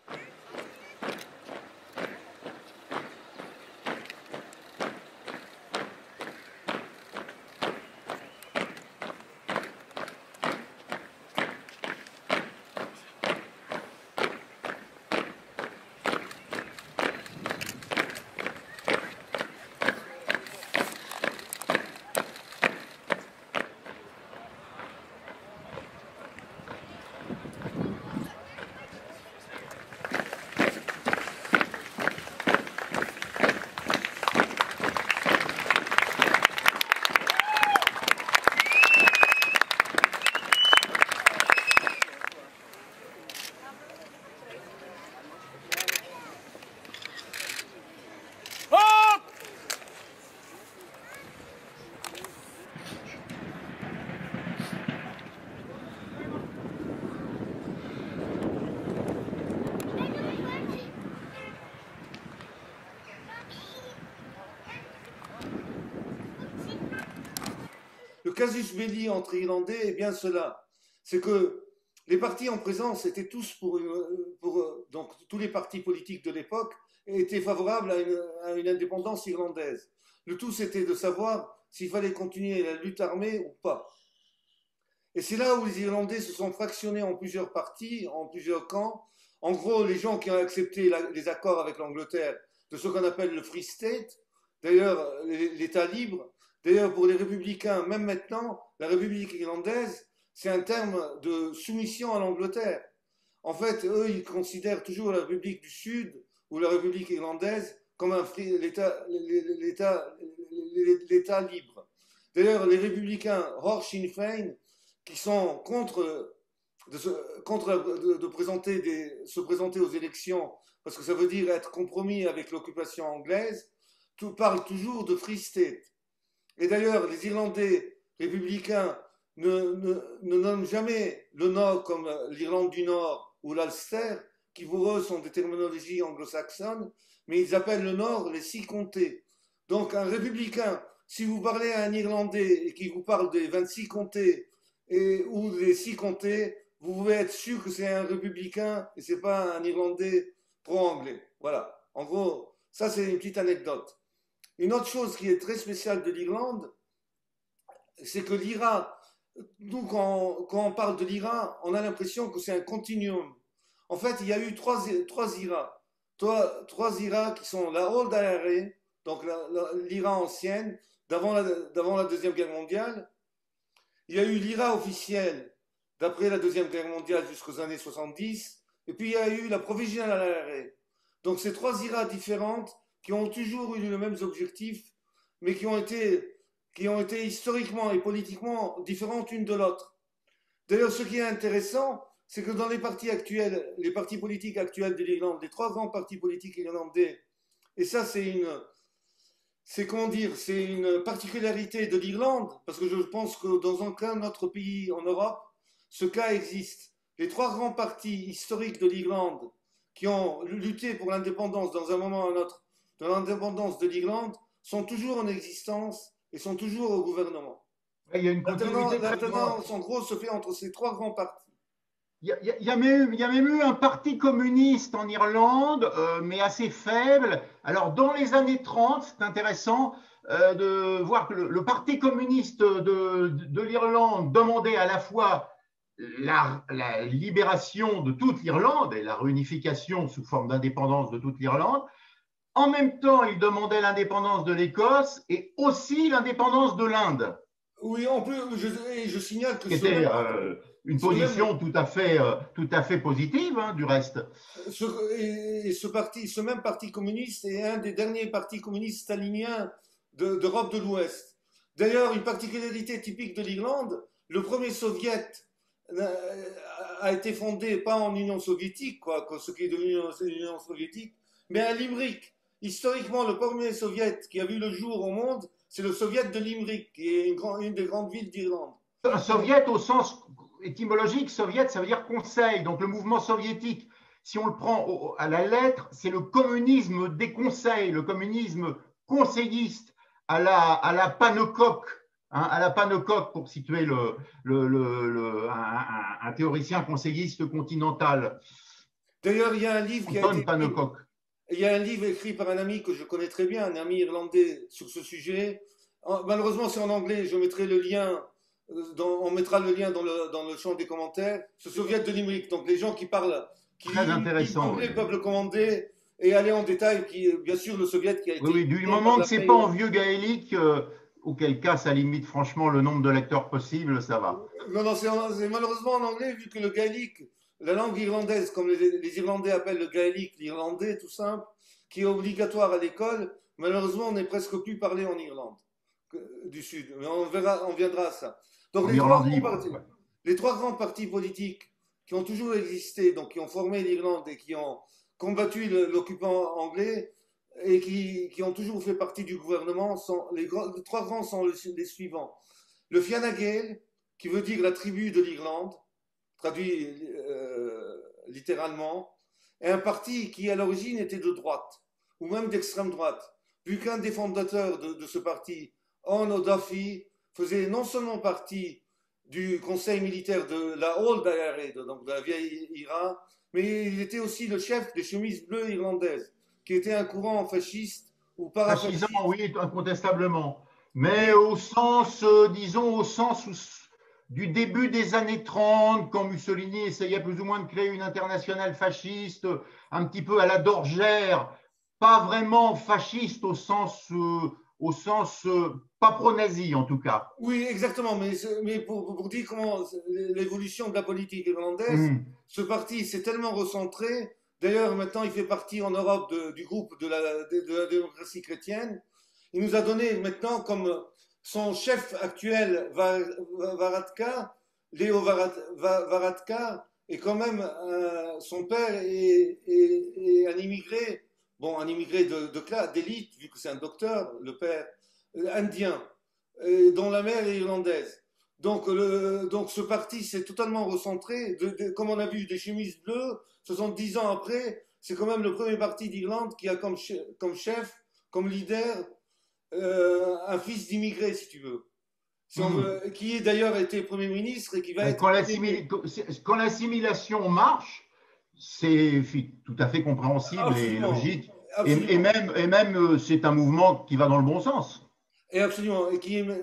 Le casus belli entre Irlandais est bien cela. C'est que les partis en présence étaient tous donc tous les partis politiques de l'époque étaient favorables à une indépendance irlandaise. Le tout c'était de savoir s'il fallait continuer la lutte armée ou pas. Et c'est là où les Irlandais se sont fractionnés en plusieurs partis, en plusieurs camps. En gros, les gens qui ont accepté les accords avec l'Angleterre de ce qu'on appelle le Free State, d'ailleurs l'État libre. D'ailleurs, pour les républicains, même maintenant, la République irlandaise, c'est un terme de soumission à l'Angleterre. En fait, eux, ils considèrent toujours la République du Sud ou la République irlandaise comme l'État libre. D'ailleurs, les républicains hors Sinn Féin, qui sont contre de se présenter aux élections, parce que ça veut dire être compromis avec l'occupation anglaise, parlent toujours de Free State. Et d'ailleurs, les Irlandais républicains ne nomment jamais le Nord comme l'Irlande du Nord ou l'Ulster, qui pour eux sont des terminologies anglo-saxonnes, mais ils appellent le Nord les 6 comtés. Donc un républicain, si vous parlez à un Irlandais et qu'il vous parle des 26 comtés ou des 6 comtés, vous pouvez être sûr que c'est un républicain et c'est pas un Irlandais pro-anglais. Voilà. En gros, ça c'est une petite anecdote. Une autre chose qui est très spéciale de l'Irlande, c'est que l'IRA, nous quand on parle de l'IRA, on a l'impression que c'est un continuum. En fait, il y a eu trois IRA. Trois IRA qui sont la Old IRA, donc l'IRA ancienne, d'avant la Deuxième Guerre mondiale. Il y a eu l'IRA officielle d'après la Deuxième Guerre mondiale jusqu'aux années 70. Et puis il y a eu la Provisional IRA. Donc ces trois IRA différentes qui ont toujours eu les mêmes objectifs, mais qui ont été historiquement et politiquement différentes l'une de l'autre. D'ailleurs, ce qui est intéressant, c'est que dans les partis actuels, les partis politiques actuels de l'Irlande, les trois grands partis politiques irlandais, et ça c'est une particularité de l'Irlande, parce que je pense que dans aucun autre pays en Europe, ce cas existe. Les trois grands partis historiques de l'Irlande qui ont lutté pour l'indépendance dans un moment ou un autre, de l'indépendance de l'Irlande, sont toujours en existence et sont toujours au gouvernement. Il y a une continuité très grande. L'alternance, en gros, se fait entre ces trois grands partis. Il y a même eu un parti communiste en Irlande, mais assez faible. Alors, dans les années 30, c'est intéressant de voir que le parti communiste de l'Irlande demandait à la fois la libération de toute l'Irlande et la réunification sous forme d'indépendance de toute l'Irlande. En même temps, il demandait l'indépendance de l'Écosse et aussi l'indépendance de l'Inde. Oui, en plus, je signale que c'était une position tout à fait positive, hein, du reste. Ce même parti communiste est un des derniers partis communistes staliniens d'Europe de l'Ouest. D'ailleurs, une particularité typique de l'Irlande, le premier soviet a été fondé pas en Union soviétique, ce qui est devenu l'Union soviétique, mais à Limerick. Historiquement, le premier soviet qui a vu le jour au monde, c'est le soviet de Limerick, qui est une des grandes villes d'Irlande. Un soviet au sens étymologique, soviet, ça veut dire conseil. Donc le mouvement soviétique, si on le prend à la lettre, c'est le communisme des conseils, le communisme conseilliste à la Pannekoek, hein, à la Pannekoek pour situer un théoricien conseilliste continental. D'ailleurs, il y a un livre il y a un livre écrit par un ami que je connais très bien, un ami irlandais sur ce sujet. Malheureusement, c'est en anglais. Je mettrai le lien. On mettra le lien dans le champ des commentaires. Ce soviet de Limerick. Donc les gens qui parlent, très intéressant, anglais peuvent le commander et aller en détail. Bien sûr, le soviet qui a été. Oui, du moment que c'est pas en vieux gaélique, auquel cas ça limite franchement le nombre de lecteurs possible, ça va. Non, c'est malheureusement en anglais vu que le gaélique, la langue irlandaise, comme les Irlandais appellent le gaélique, l'irlandais tout simple, qui est obligatoire à l'école, malheureusement on n'est presque plus parlé en Irlande du Sud. Mais on viendra à ça. Donc les trois grands partis politiques qui ont toujours existé, donc qui ont formé l'Irlande et qui ont combattu l'occupant anglais et qui ont toujours fait partie du gouvernement, les trois grands sont les suivants. Le Fianna Gael, qui veut dire la tribu de l'Irlande, traduit littéralement, est un parti qui à l'origine était de droite, ou même d'extrême droite, vu qu'un des fondateurs de ce parti, Eoin O'Duffy, faisait non seulement partie du conseil militaire de la Old IRA, donc de la vieille IRA, mais il était aussi le chef des chemises bleues irlandaises, qui était un courant fasciste ou parafasciste. Fascisant, oui, incontestablement. Mais au sens, disons, au sens du début des années 30, quand Mussolini essayait plus ou moins de créer une internationale fasciste, un petit peu à la Dorgère, pas vraiment fasciste au sens pas pro-nazi en tout cas. Oui, exactement, mais pour dire comment l'évolution de la politique irlandaise, ce parti s'est tellement recentré. D'ailleurs, maintenant, il fait partie en Europe du groupe de la démocratie chrétienne. Il nous a donné maintenant comme son chef actuel, Varadkar, Léo Varadkar, et quand même son père est un immigré, bon, un immigré de classe, d'élite, vu que c'est un docteur, le père, indien, dont la mère est irlandaise. Donc ce parti s'est totalement recentré. Comme on a vu, des chemises bleues, 70 ans après, c'est quand même le premier parti d'Irlande qui a comme chef, comme leader, un fils d'immigré, si tu veux. Si on veut, qui est d'ailleurs été Premier ministre et qui va être... Quand l'assimilation marche, c'est tout à fait compréhensible et Absolument, logique. absolument. Et même c'est un mouvement qui va dans le bon sens. Et absolument. Et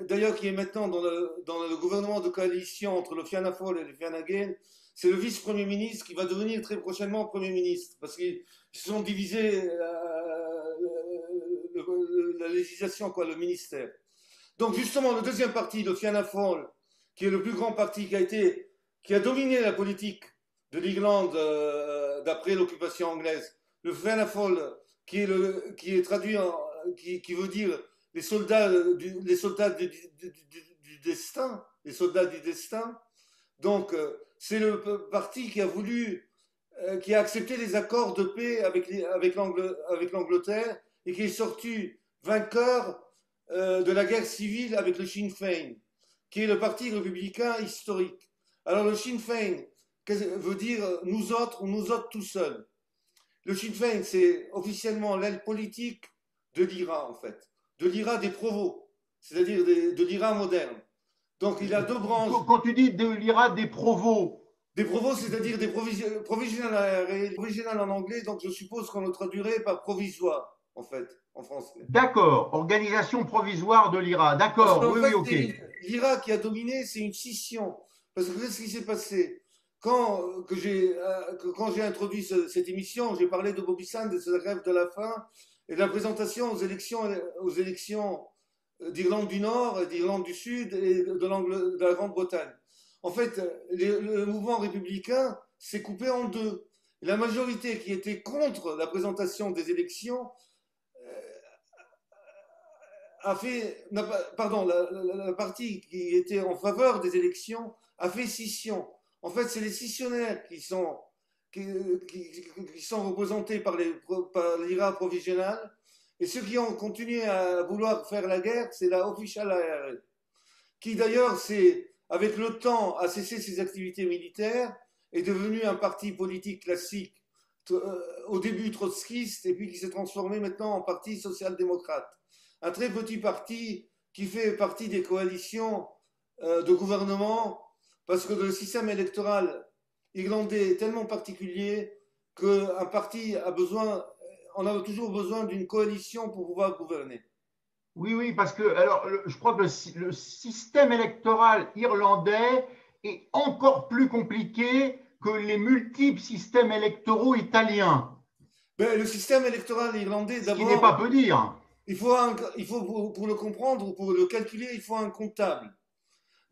d'ailleurs, qui est maintenant dans le gouvernement de coalition entre le Fianna Fáil et le Fine Gael. C'est le vice-premier ministre qui va devenir très prochainement Premier ministre. Parce qu'ils se sont divisés la législation, quoi, le ministère. Donc, justement, le deuxième parti, le Fianna Fáil, qui est le plus grand parti qui a dominé la politique de l'Irlande d'après l'occupation anglaise. Le Fianna Fáil, qui est traduit qui veut dire les soldats du destin, les soldats du destin. Donc, c'est le parti qui a voulu, qui a accepté les accords de paix avec l'Angleterre et qui est sorti vainqueur de la guerre civile avec le Sinn Féin, qui est le parti républicain historique. Alors, le Sinn Féin veut dire nous autres ou nous autres tout seuls. Le Sinn Féin, c'est officiellement l'aile politique de l'IRA, en fait, de l'IRA des provos, c'est-à-dire de l'IRA moderne. Donc, il a deux branches. Quand tu dis de l'IRA des provos, des provos, c'est-à-dire des provisional en anglais, donc je suppose qu'on le traduirait par provisoire, en fait, en français. D'accord, organisation provisoire de l'IRA, d'accord, oui, ok. L'IRA qui a dominé, c'est une scission. Parce que qu'est-ce qui s'est passé? Quand j'ai introduit cette émission, j'ai parlé de Bobby Sands, de la grève de la faim et de la présentation aux élections d'Irlande du Nord, d'Irlande du Sud et de la Grande-Bretagne. En fait, le mouvement républicain s'est coupé en deux. La majorité qui était contre la présentation des élections la partie qui était en faveur des élections a fait scission. En fait, c'est les scissionnaires qui sont représentés par l'IRA provisional, et ceux qui ont continué à vouloir faire la guerre, c'est la Official IRA, qui d'ailleurs, avec le temps, a cessé ses activités militaires, est devenu un parti politique classique, au début trotskiste, et puis qui s'est transformé maintenant en parti social-démocrate. Un très petit parti qui fait partie des coalitions de gouvernement, parce que le système électoral irlandais est tellement particulier qu'un parti on a toujours besoin d'une coalition pour pouvoir gouverner. Oui, parce que je crois que le système électoral irlandais est encore plus compliqué que les multiples systèmes électoraux italiens. Le système électoral irlandais, d'abord. Ce qui n'est pas peu dire. Il faut pour le comprendre, pour le calculer, il faut un comptable.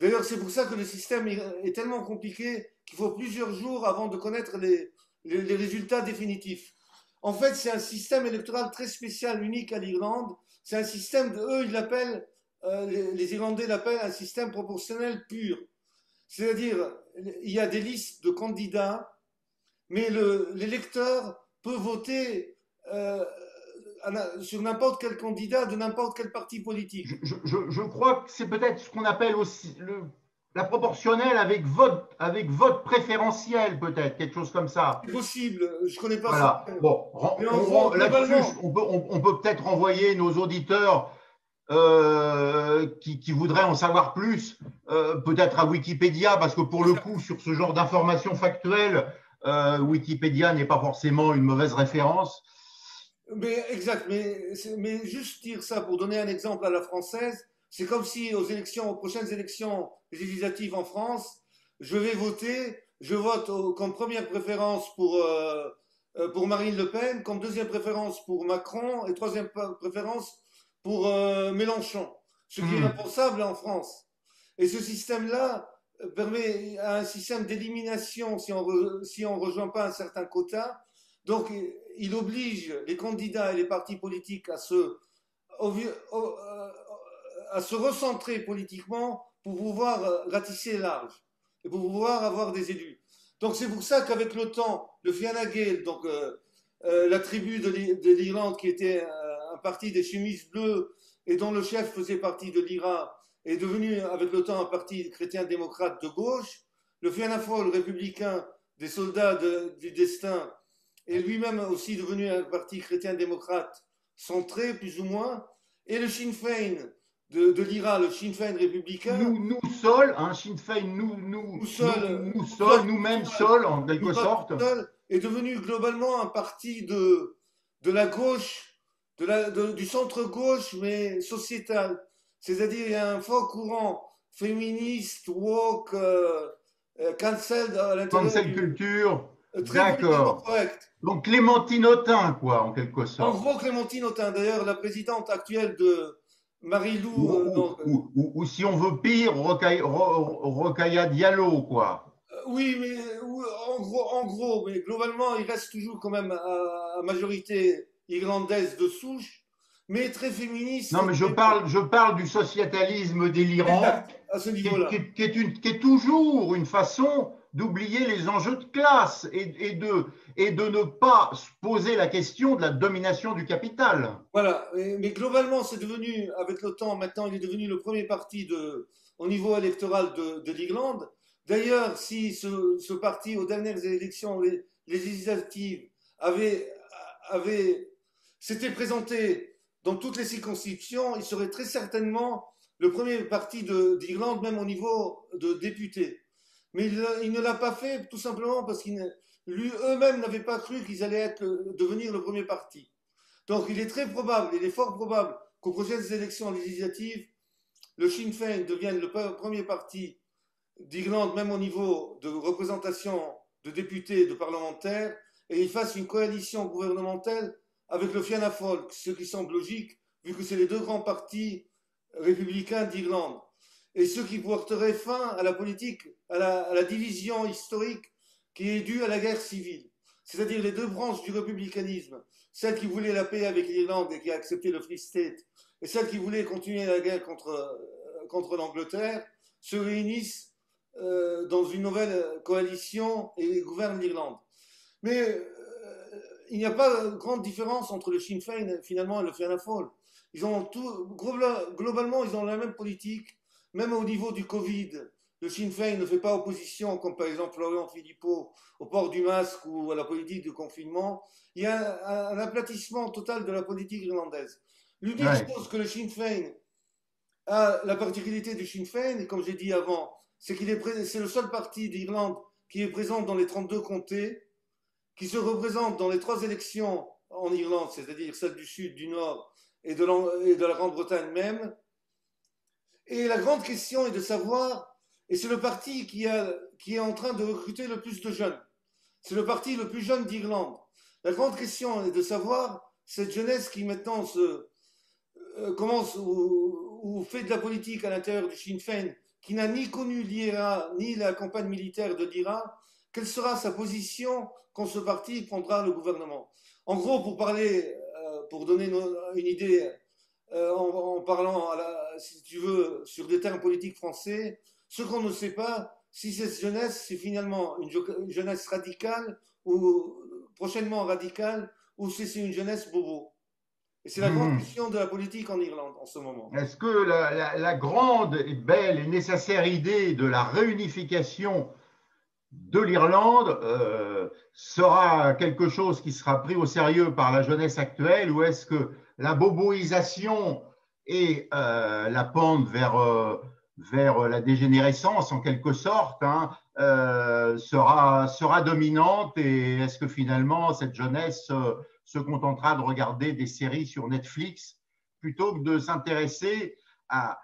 D'ailleurs, c'est pour ça que le système est tellement compliqué qu'il faut plusieurs jours avant de connaître les résultats définitifs. En fait, c'est un système électoral très spécial, unique à l'Irlande. C'est un système, ils l'appellent, les Irlandais l'appellent un système proportionnel pur. C'est-à-dire, il y a des listes de candidats, mais l'électeur peut voter sur n'importe quel candidat de n'importe quel parti politique. Je crois que c'est peut-être ce qu'on appelle aussi la proportionnelle avec vote préférentiel, peut-être, quelque chose comme ça. C'est possible, je ne connais pas voilà. ça. Bon, on peut peut-être renvoyer nos auditeurs qui voudraient en savoir plus, peut-être à Wikipédia, parce que pour le coup, sur ce genre d'informations factuelles, Wikipédia n'est pas forcément une mauvaise référence. Exact, mais juste dire ça pour donner un exemple à la française, c'est comme si aux prochaines élections législatives en France, je vais voter, je vote comme première préférence pour Marine Le Pen, comme deuxième préférence pour Macron et troisième préférence pour Mélenchon, ce qui est impensable en France. Et ce système-là permet un système d'élimination si on ne rejoint pas un certain quota. Donc, il oblige les candidats et les partis politiques à se recentrer politiquement pour pouvoir ratisser large et pour pouvoir avoir des élus. Donc, c'est pour ça qu'avec le temps, le Fianna Gael, donc la tribu de l'Irlande qui était un parti des chemises bleues et dont le chef faisait partie de l'IRA, est devenu avec le temps un parti chrétien-démocrate de gauche. Le Fianna Fáil républicain des soldats du destin est lui-même aussi devenu un parti chrétien-démocrate centré, plus ou moins. Et le Sinn Féin de l'IRA, le Sinn Féin républicain. Nous seuls, hein, Sinn Féin, nous-mêmes seuls, en quelque sorte. Est devenu globalement un parti de la gauche, du centre-gauche, mais sociétal. C'est-à-dire, il y a un fort courant féministe, woke, cancel à l'intérieur. Cancel culture. Très correct. Donc Clémentine Autain, quoi, en quelque sorte. En gros, Clémentine Autain, d'ailleurs, la présidente actuelle de Marie-Lou. Ou si on veut pire, Rokhaya Diallo, quoi. Oui, mais en gros, mais globalement, il reste toujours quand même à majorité irlandaise de souche, mais très féministe. Non, mais je parle du sociétalisme délirant, exact, à ce niveau-là. Qui est toujours une façon d'oublier les enjeux de classe et de ne pas se poser la question de la domination du capital. Voilà, mais globalement, c'est devenu, avec le temps, maintenant, il est devenu le premier parti au niveau électoral de l'Irlande. D'ailleurs, si ce parti, aux dernières élections législatives, s'était présenté dans toutes les circonscriptions, il serait très certainement le premier parti d'Irlande, même au niveau de députés. Mais il ne l'a pas fait tout simplement parce qu'eux-mêmes n'avaient pas cru qu'ils allaient devenir le premier parti. Donc il est très probable, il est fort probable qu'aux prochaines élections législatives, le Sinn Féin devienne le premier parti d'Irlande, même au niveau de représentation de députés, de parlementaires, et il fasse une coalition gouvernementale avec le Fianna Fáil, ce qui semble logique, vu que c'est les deux grands partis républicains d'Irlande. Et ce qui porterait fin à la politique, à la division historique qui est due à la guerre civile. C'est-à-dire les deux branches du républicanisme, celle qui voulait la paix avec l'Irlande et qui a accepté le Free State, et celle qui voulait continuer la guerre contre l'Angleterre, se réunissent dans une nouvelle coalition et gouvernent l'Irlande. Mais il n'y a pas de grande différence entre le Sinn Féin finalement et le Fianna Fáil. Globalement, ils ont la même politique, même au niveau du Covid. Le Sinn Féin ne fait pas opposition, comme par exemple Florian Philippot, au port du masque ou à la politique de confinement. Il y a un aplatissement total de la politique irlandaise. L'unique chose que le Sinn Féin a, la particularité du Sinn Féin, comme j'ai dit avant, c'est c'est le seul parti d'Irlande qui est présent dans les 32 comtés, qui se représente dans les 3 élections en Irlande, c'est-à-dire celle du Sud, du Nord et de la Grande-Bretagne même. Et la grande question est de savoir, et c'est le parti qui est en train de recruter le plus de jeunes. C'est le parti le plus jeune d'Irlande. La grande question est de savoir, cette jeunesse qui maintenant commence ou fait de la politique à l'intérieur du Sinn Féin, qui n'a ni connu l'IRA ni la campagne militaire de l'IRA, quelle sera sa position quand ce parti prendra le gouvernement. En gros, pour donner une idée, en parlant, si tu veux, sur des termes politiques français, ce qu'on ne sait pas, si cette jeunesse, c'est finalement une jeunesse radicale ou prochainement radicale, ou si c'est une jeunesse bobo. Et c'est la grande question de la politique en Irlande en ce moment. Est-ce que la grande et belle et nécessaire idée de la réunification de l'Irlande sera quelque chose qui sera pris au sérieux par la jeunesse actuelle, ou est-ce que la boboisation et la pente vers la dégénérescence en quelque sorte sera dominante, et est-ce que finalement cette jeunesse se contentera de regarder des séries sur Netflix plutôt que de s'intéresser à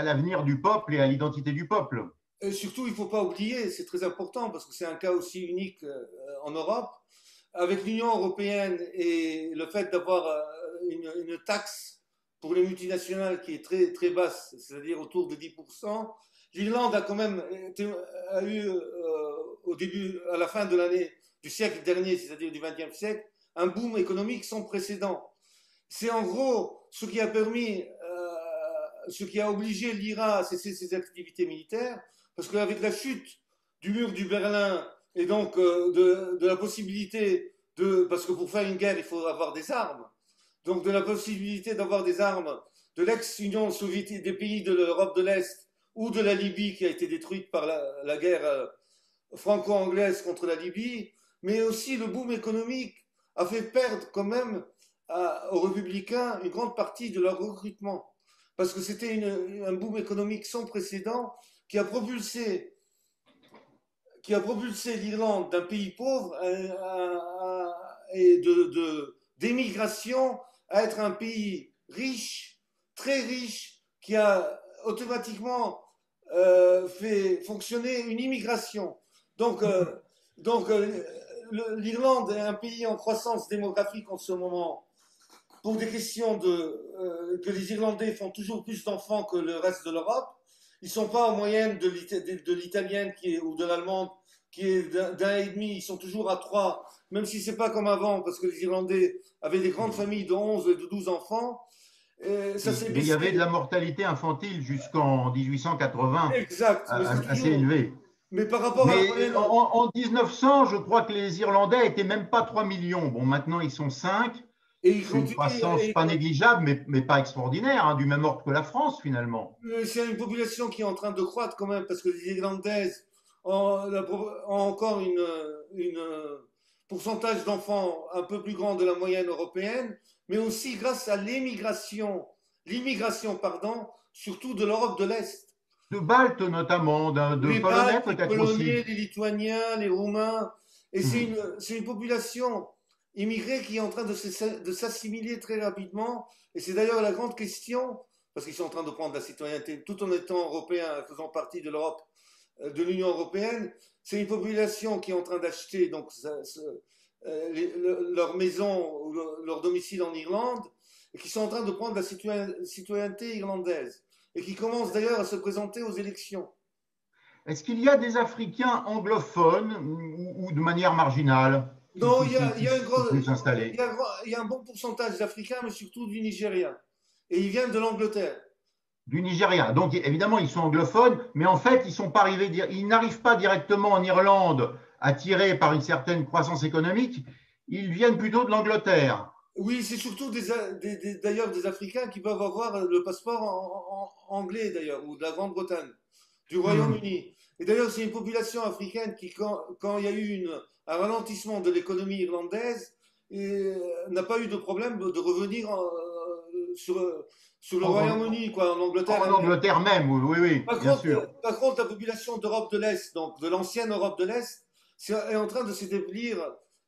l'avenir du peuple et à l'identité du peuple? Et surtout, il ne faut pas oublier, c'est très important parce que c'est un cas aussi unique en Europe, avec l'Union européenne et le fait d'avoir une taxe pour les multinationales qui est très, très basse, c'est-à-dire autour de 10%, l'Irlande a quand même eu à la fin de du siècle dernier, c'est-à-dire du XXe siècle, un boom économique sans précédent. C'est en gros ce qui a permis, ce qui a obligé l'IRA à cesser ses activités militaires, parce qu'avec la chute du mur du Berlin et donc de la possibilité parce que pour faire une guerre, il faut avoir des armes, donc de la possibilité d'avoir des armes de l'ex-Union soviétique, des pays de l'Europe de l'Est ou de la Libye qui a été détruite par la guerre franco-anglaise contre la Libye, mais aussi le boom économique a fait perdre quand même aux républicains une grande partie de leur recrutement. Parce que c'était un boom économique sans précédent qui a propulsé l'Irlande d'un pays pauvre et d'émigration à être un pays riche, très riche, qui a automatiquement fait fonctionner une immigration. Donc l'Irlande est un pays en croissance démographique en ce moment pour des questions que les Irlandais font toujours plus d'enfants que le reste de l'Europe. Ils ne sont pas en moyenne de l'italienne ou de l'allemande qui est d'un et demi, ils sont toujours à 3, même si ce n'est pas comme avant, parce que les Irlandais avaient des grandes familles de 11 et de 12 enfants. Et il y avait de la mortalité infantile jusqu'en 1880, exact, assez élevée. Mais par rapport à la moyenne... en 1900, je crois que les Irlandais n'étaient même pas 3 millions. Bon, maintenant, ils sont 5. C'est une croissance pas négligeable, mais pas extraordinaire, hein, du même ordre que la France, finalement. C'est une population qui est en train de croître quand même, parce que les Irlandaises ont encore un pourcentage d'enfants un peu plus grand de la moyenne européenne, mais aussi grâce à l'immigration, surtout de l'Europe de l'Est. De Baltes notamment, de Polonais peut-être aussi. Les Polonais, les Lituaniens, les Roumains. Et c'est une population immigrée qui est en train de s'assimiler très rapidement. Et c'est d'ailleurs la grande question, parce qu'ils sont en train de prendre la citoyenneté tout en étant européens, faisant partie de l'Europe, de l'Union européenne. C'est une population qui est en train d'acheter donc leur maison ou leur domicile en Irlande et qui sont en train de prendre la citoyenneté irlandaise et qui commencent d'ailleurs à se présenter aux élections. Est-ce qu'il y a des Africains anglophones ou de manière marginale? Non, il y a un bon pourcentage d'Africains, mais surtout du Nigeria. Et ils viennent de l'Angleterre. Du Nigeria. Donc évidemment, ils sont anglophones, mais en fait, ils n'arrivent pas directement en Irlande attirés par une certaine croissance économique. Ils viennent plutôt de l'Angleterre. Oui, c'est surtout d'ailleurs des Africains qui peuvent avoir le passeport anglais d'ailleurs, ou de la Grande-Bretagne, du Royaume-Uni. Et d'ailleurs, c'est une population africaine qui, quand il y a eu un ralentissement de l'économie irlandaise, n'a pas eu de problème de revenir sur le Royaume-Uni, en Angleterre. En Angleterre même, oui, bien sûr. Par contre, la population d'Europe de l'Est, donc de l'ancienne Europe de l'Est, est en train de s'établir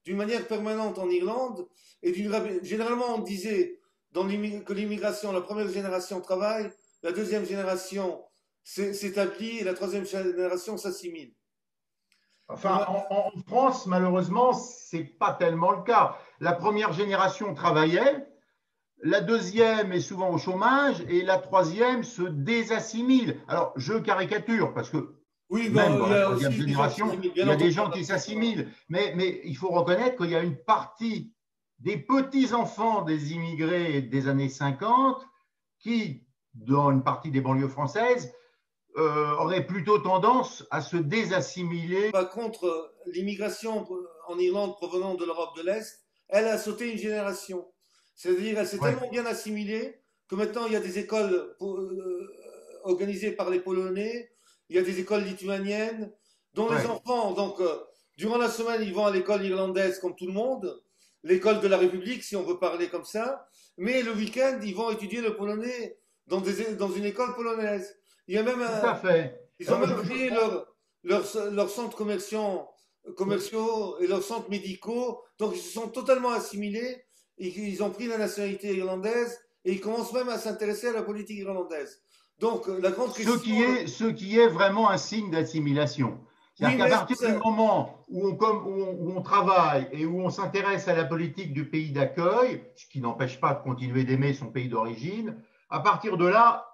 d'une manière permanente en Irlande. Et généralement, on disait que l'immigration, la première génération travaille, la deuxième génération s'établit et la troisième génération s'assimile. Enfin, en France, malheureusement, ce n'est pas tellement le cas. La première génération travaillait, la deuxième est souvent au chômage et la troisième se désassimile. Alors, je caricature parce que oui, même dans la troisième génération, il y a des gens qui s'assimilent. Mais il faut reconnaître qu'il y a une partie des petits-enfants des immigrés des années 50 qui, dans une partie des banlieues françaises, auraient plutôt tendance à se désassimiler. Par contre, l'immigration en Irlande provenant de l'Europe de l'Est, elle a sauté une génération. C'est-à-dire qu'elle s'est tellement bien assimilée que maintenant il y a des écoles organisées par les Polonais, il y a des écoles lituaniennes, dont les enfants, donc, durant la semaine, ils vont à l'école irlandaise comme tout le monde, l'école de la République, si on veut parler comme ça, mais le week-end, ils vont étudier le polonais dans une école polonaise. Il y a même tout à fait. Ils ont même créé leurs centres commerciaux et leurs centres médicaux, donc ils se sont totalement assimilés et ils ont pris la nationalité irlandaise et ils commencent même à s'intéresser à la politique irlandaise. Donc la grande question… Ce qui est vraiment un signe d'assimilation. C'est-à-dire qu'à partir du moment où on travaille et où on s'intéresse à la politique du pays d'accueil, ce qui n'empêche pas de continuer d'aimer son pays d'origine, à partir de là,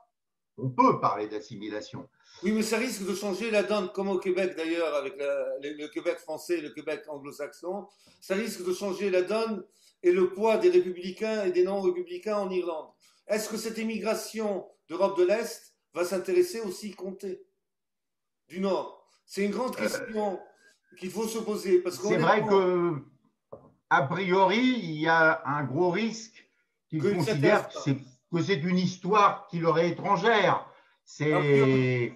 on peut parler d'assimilation. Oui, mais ça risque de changer la donne, comme au Québec d'ailleurs, avec le Québec français et le Québec anglo-saxon. Ça risque de changer la donne et le poids des républicains et des non-républicains en Irlande. Est-ce que cette émigration d'Europe de l'Est va s'intéresser aussi Comté du Nord? C'est une grande question qu'il faut se poser. C'est vrai qu'a priori, il y a un gros risque qu'ils considèrent que que c'est une histoire qui leur est étrangère. Ah oui, C'est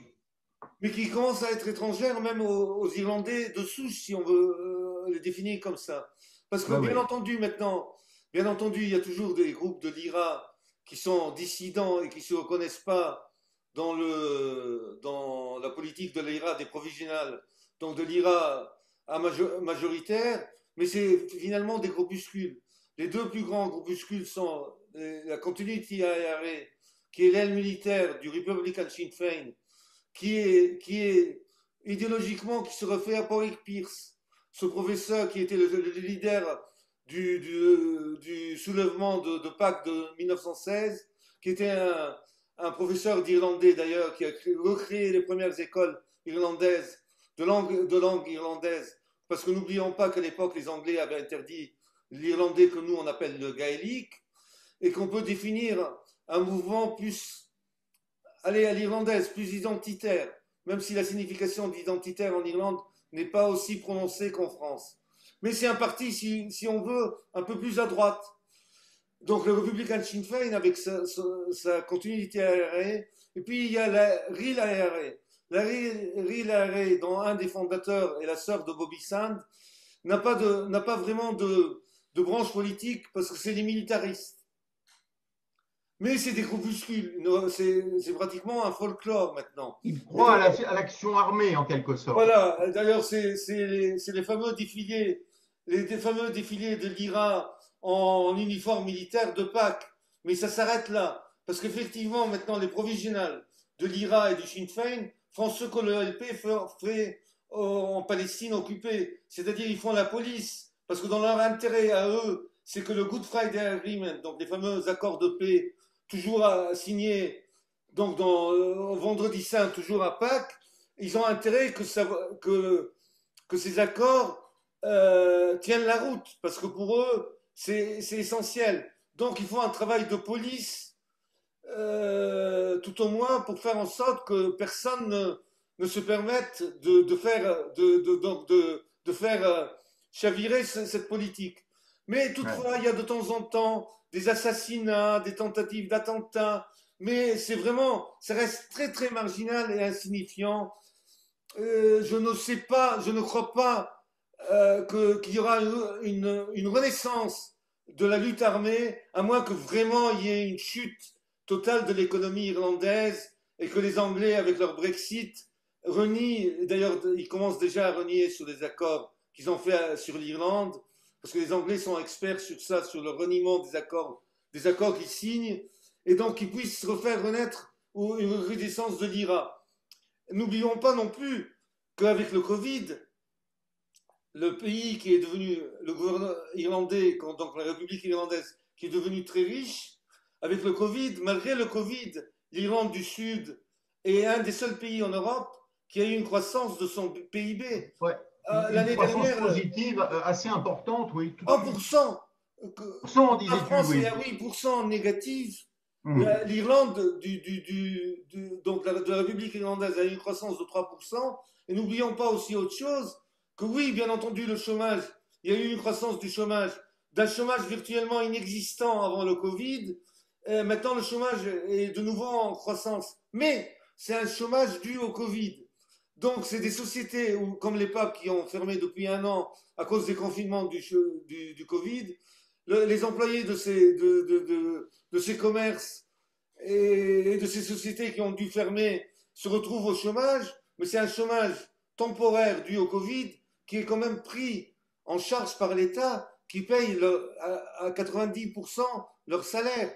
mais qui commence à être étrangère même aux Irlandais de souche, si on veut les définir comme ça. Parce que ouais, bien ouais. entendu, maintenant, bien entendu, il y a toujours des groupes de l'IRA qui sont dissidents et qui ne se reconnaissent pas dans la politique de l'IRA des provisionales, donc de l'IRA majoritaire, mais c'est finalement des groupuscules. Les deux plus grands groupuscules sont la Continuity IRA, qui est l'aile militaire du Republican Sinn Féin, qui est idéologiquement, qui se refait à Warwick Pierce, ce professeur qui était le leader du soulèvement de Pâques de 1916, qui était un professeur d'irlandais d'ailleurs, qui a recréé les premières écoles irlandaises, de langue irlandaise, parce que n'oublions pas qu'à l'époque, les Anglais avaient interdit l'irlandais que nous on appelle le gaélique, et qu'on peut définir un mouvement plus aller à l'irlandaise, plus identitaire, même si la signification d'identitaire en Irlande n'est pas aussi prononcée qu'en France. Mais c'est un parti, si on veut, un peu plus à droite. Donc le Republican Sinn Féin avec sa continuité IRA, et puis il y a la Real IRA. La Real IRA, dont un des fondateurs est la sœur de Bobby Sand, n'a pas vraiment de branche politique parce que c'est des militaristes. Mais c'est des groupuscules, c'est pratiquement un folklore maintenant. Ils Et croient à l'action armée en quelque sorte. voilà, d'ailleurs c'est les fameux défilés de l'IRA en uniforme militaire de Pâques. Mais ça s'arrête là, parce qu'effectivement maintenant les provisionales de l'IRA et du Sinn Féin font ce que le LP fait en Palestine occupée, c'est-à-dire ils font la police, parce que dans leur intérêt à eux, c'est que le Good Friday Agreement, donc les fameux accords de paix, toujours signés donc vendredi saint, toujours à Pâques, ils ont intérêt que ces accords tiennent la route, parce que pour eux, c'est essentiel. Donc il faut un travail de police, tout au moins, pour faire en sorte que personne ne se permette de faire chavirer cette politique. Mais Ouais. toutefois, il y a de temps en temps des assassinats, des tentatives d'attentats, mais c'est vraiment, ça reste très très marginal et insignifiant. Je ne sais pas, je ne crois pas qu'il y aura une renaissance de la lutte armée, à moins que vraiment il y ait une chute totale de l'économie irlandaise et que les Anglais, avec leur Brexit, renient, d'ailleurs ils commencent déjà à renier sur les accords qu'ils ont fait sur l'Irlande, parce que les Anglais sont experts sur ça, sur le reniement des accords qu'ils signent, et donc qu'ils puissent refaire renaître une recrudescence de l'IRA. N'oublions pas non plus qu'avec le Covid, le pays qui est devenu, le gouvernement irlandais, donc la République irlandaise, qui est devenue très riche, avec le Covid, malgré le Covid, l'Irlande du Sud est un des seuls pays en Europe qui a eu une croissance de son PIB. Ouais. Une L'année croissance dernière, positive assez importante, oui, tout à fait. 1%, Sans, la disais-tu, France est oui. à 8% négative. Hmm. L'Irlande, donc de la République irlandaise, a eu une croissance de 3%. Et n'oublions pas aussi autre chose, que oui, bien entendu, le chômage, il y a eu une croissance du chômage, d'un chômage virtuellement inexistant avant le Covid. Maintenant, le chômage est de nouveau en croissance. Mais c'est un chômage dû au Covid. Donc, c'est des sociétés comme les PAP qui ont fermé depuis un an à cause des confinements du Covid. Les employés de ces commerces et de ces sociétés qui ont dû fermer se retrouvent au chômage, mais c'est un chômage temporaire dû au Covid qui est quand même pris en charge par l'État qui paye à 90% leur salaire.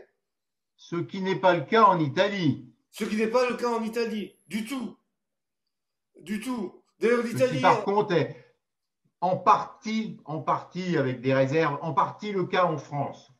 Ce qui n'est pas le cas en Italie. Ce qui n'est pas le cas en Italie, du tout. Du tout. D'ailleurs, Ce qui, l'Italie. par contre, est en partie avec des réserves, en partie le cas en France.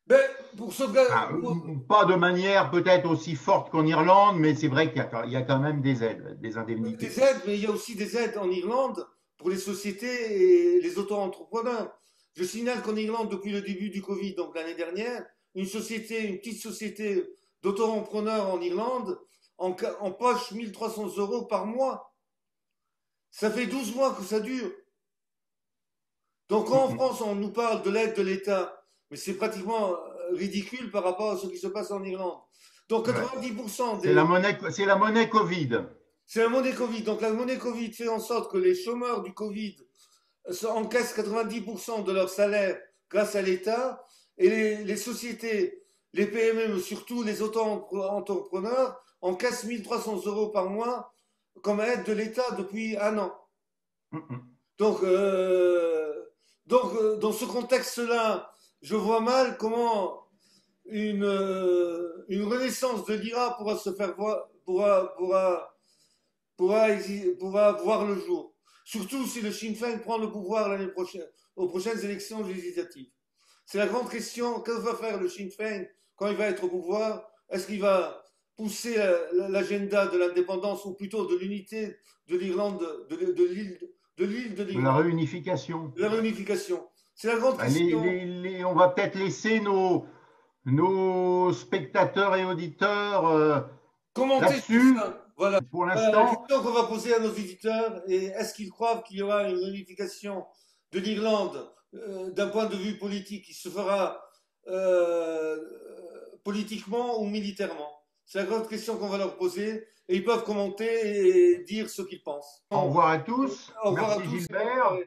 Ben, pour ce gars. Enfin, pas de manière peut-être aussi forte qu'en Irlande, mais c'est vrai qu'il y a quand même des aides, des indemnités. Des aides, mais il y a aussi des aides en Irlande pour les sociétés et les auto-entrepreneurs. Je signale qu'en Irlande, depuis le début du Covid, donc l'année dernière, une petite société d'auto-entrepreneurs en Irlande empoche 1300 € par mois. Ça fait 12 mois que ça dure. Donc quand en France on nous parle de l'aide de l'État, mais c'est pratiquement ridicule par rapport à ce qui se passe en Irlande. Donc 90% C'est la monnaie Covid. C'est la monnaie Covid. Donc la monnaie Covid fait en sorte que les chômeurs du Covid encaissent 90% de leur salaire grâce à l'État, et les sociétés, les PME, mais surtout les auto-entrepreneurs, encaissent 1300 € par mois comme aide de l'État depuis un an. Donc, dans ce contexte-là, je vois mal comment une renaissance de l'IRA pourra se faire pourra voir le jour. Surtout si le Sinn Féin prend le pouvoir l'année prochaine, aux prochaines élections législatives. C'est la grande question. Que va faire le Sinn Féin quand il va être au pouvoir? Est-ce qu'il va pousser l'agenda de l'indépendance, ou plutôt de l'unité de l'Irlande, de l'île de l'Irlande? De la réunification. De la réunification. C'est la grande question. On va peut-être laisser nos spectateurs et auditeurs commenter tout ça. Voilà. Pour l'instant, la question qu'on va poser à nos visiteurs est: est-ce qu'ils croient qu'il y aura une réunification de l'Irlande d'un point de vue politique qui se fera politiquement ou militairement? C'est la grande question qu'on va leur poser, et ils peuvent commenter et dire ce qu'ils pensent. Au revoir à tous. Au revoir Merci à tous. Gilbert.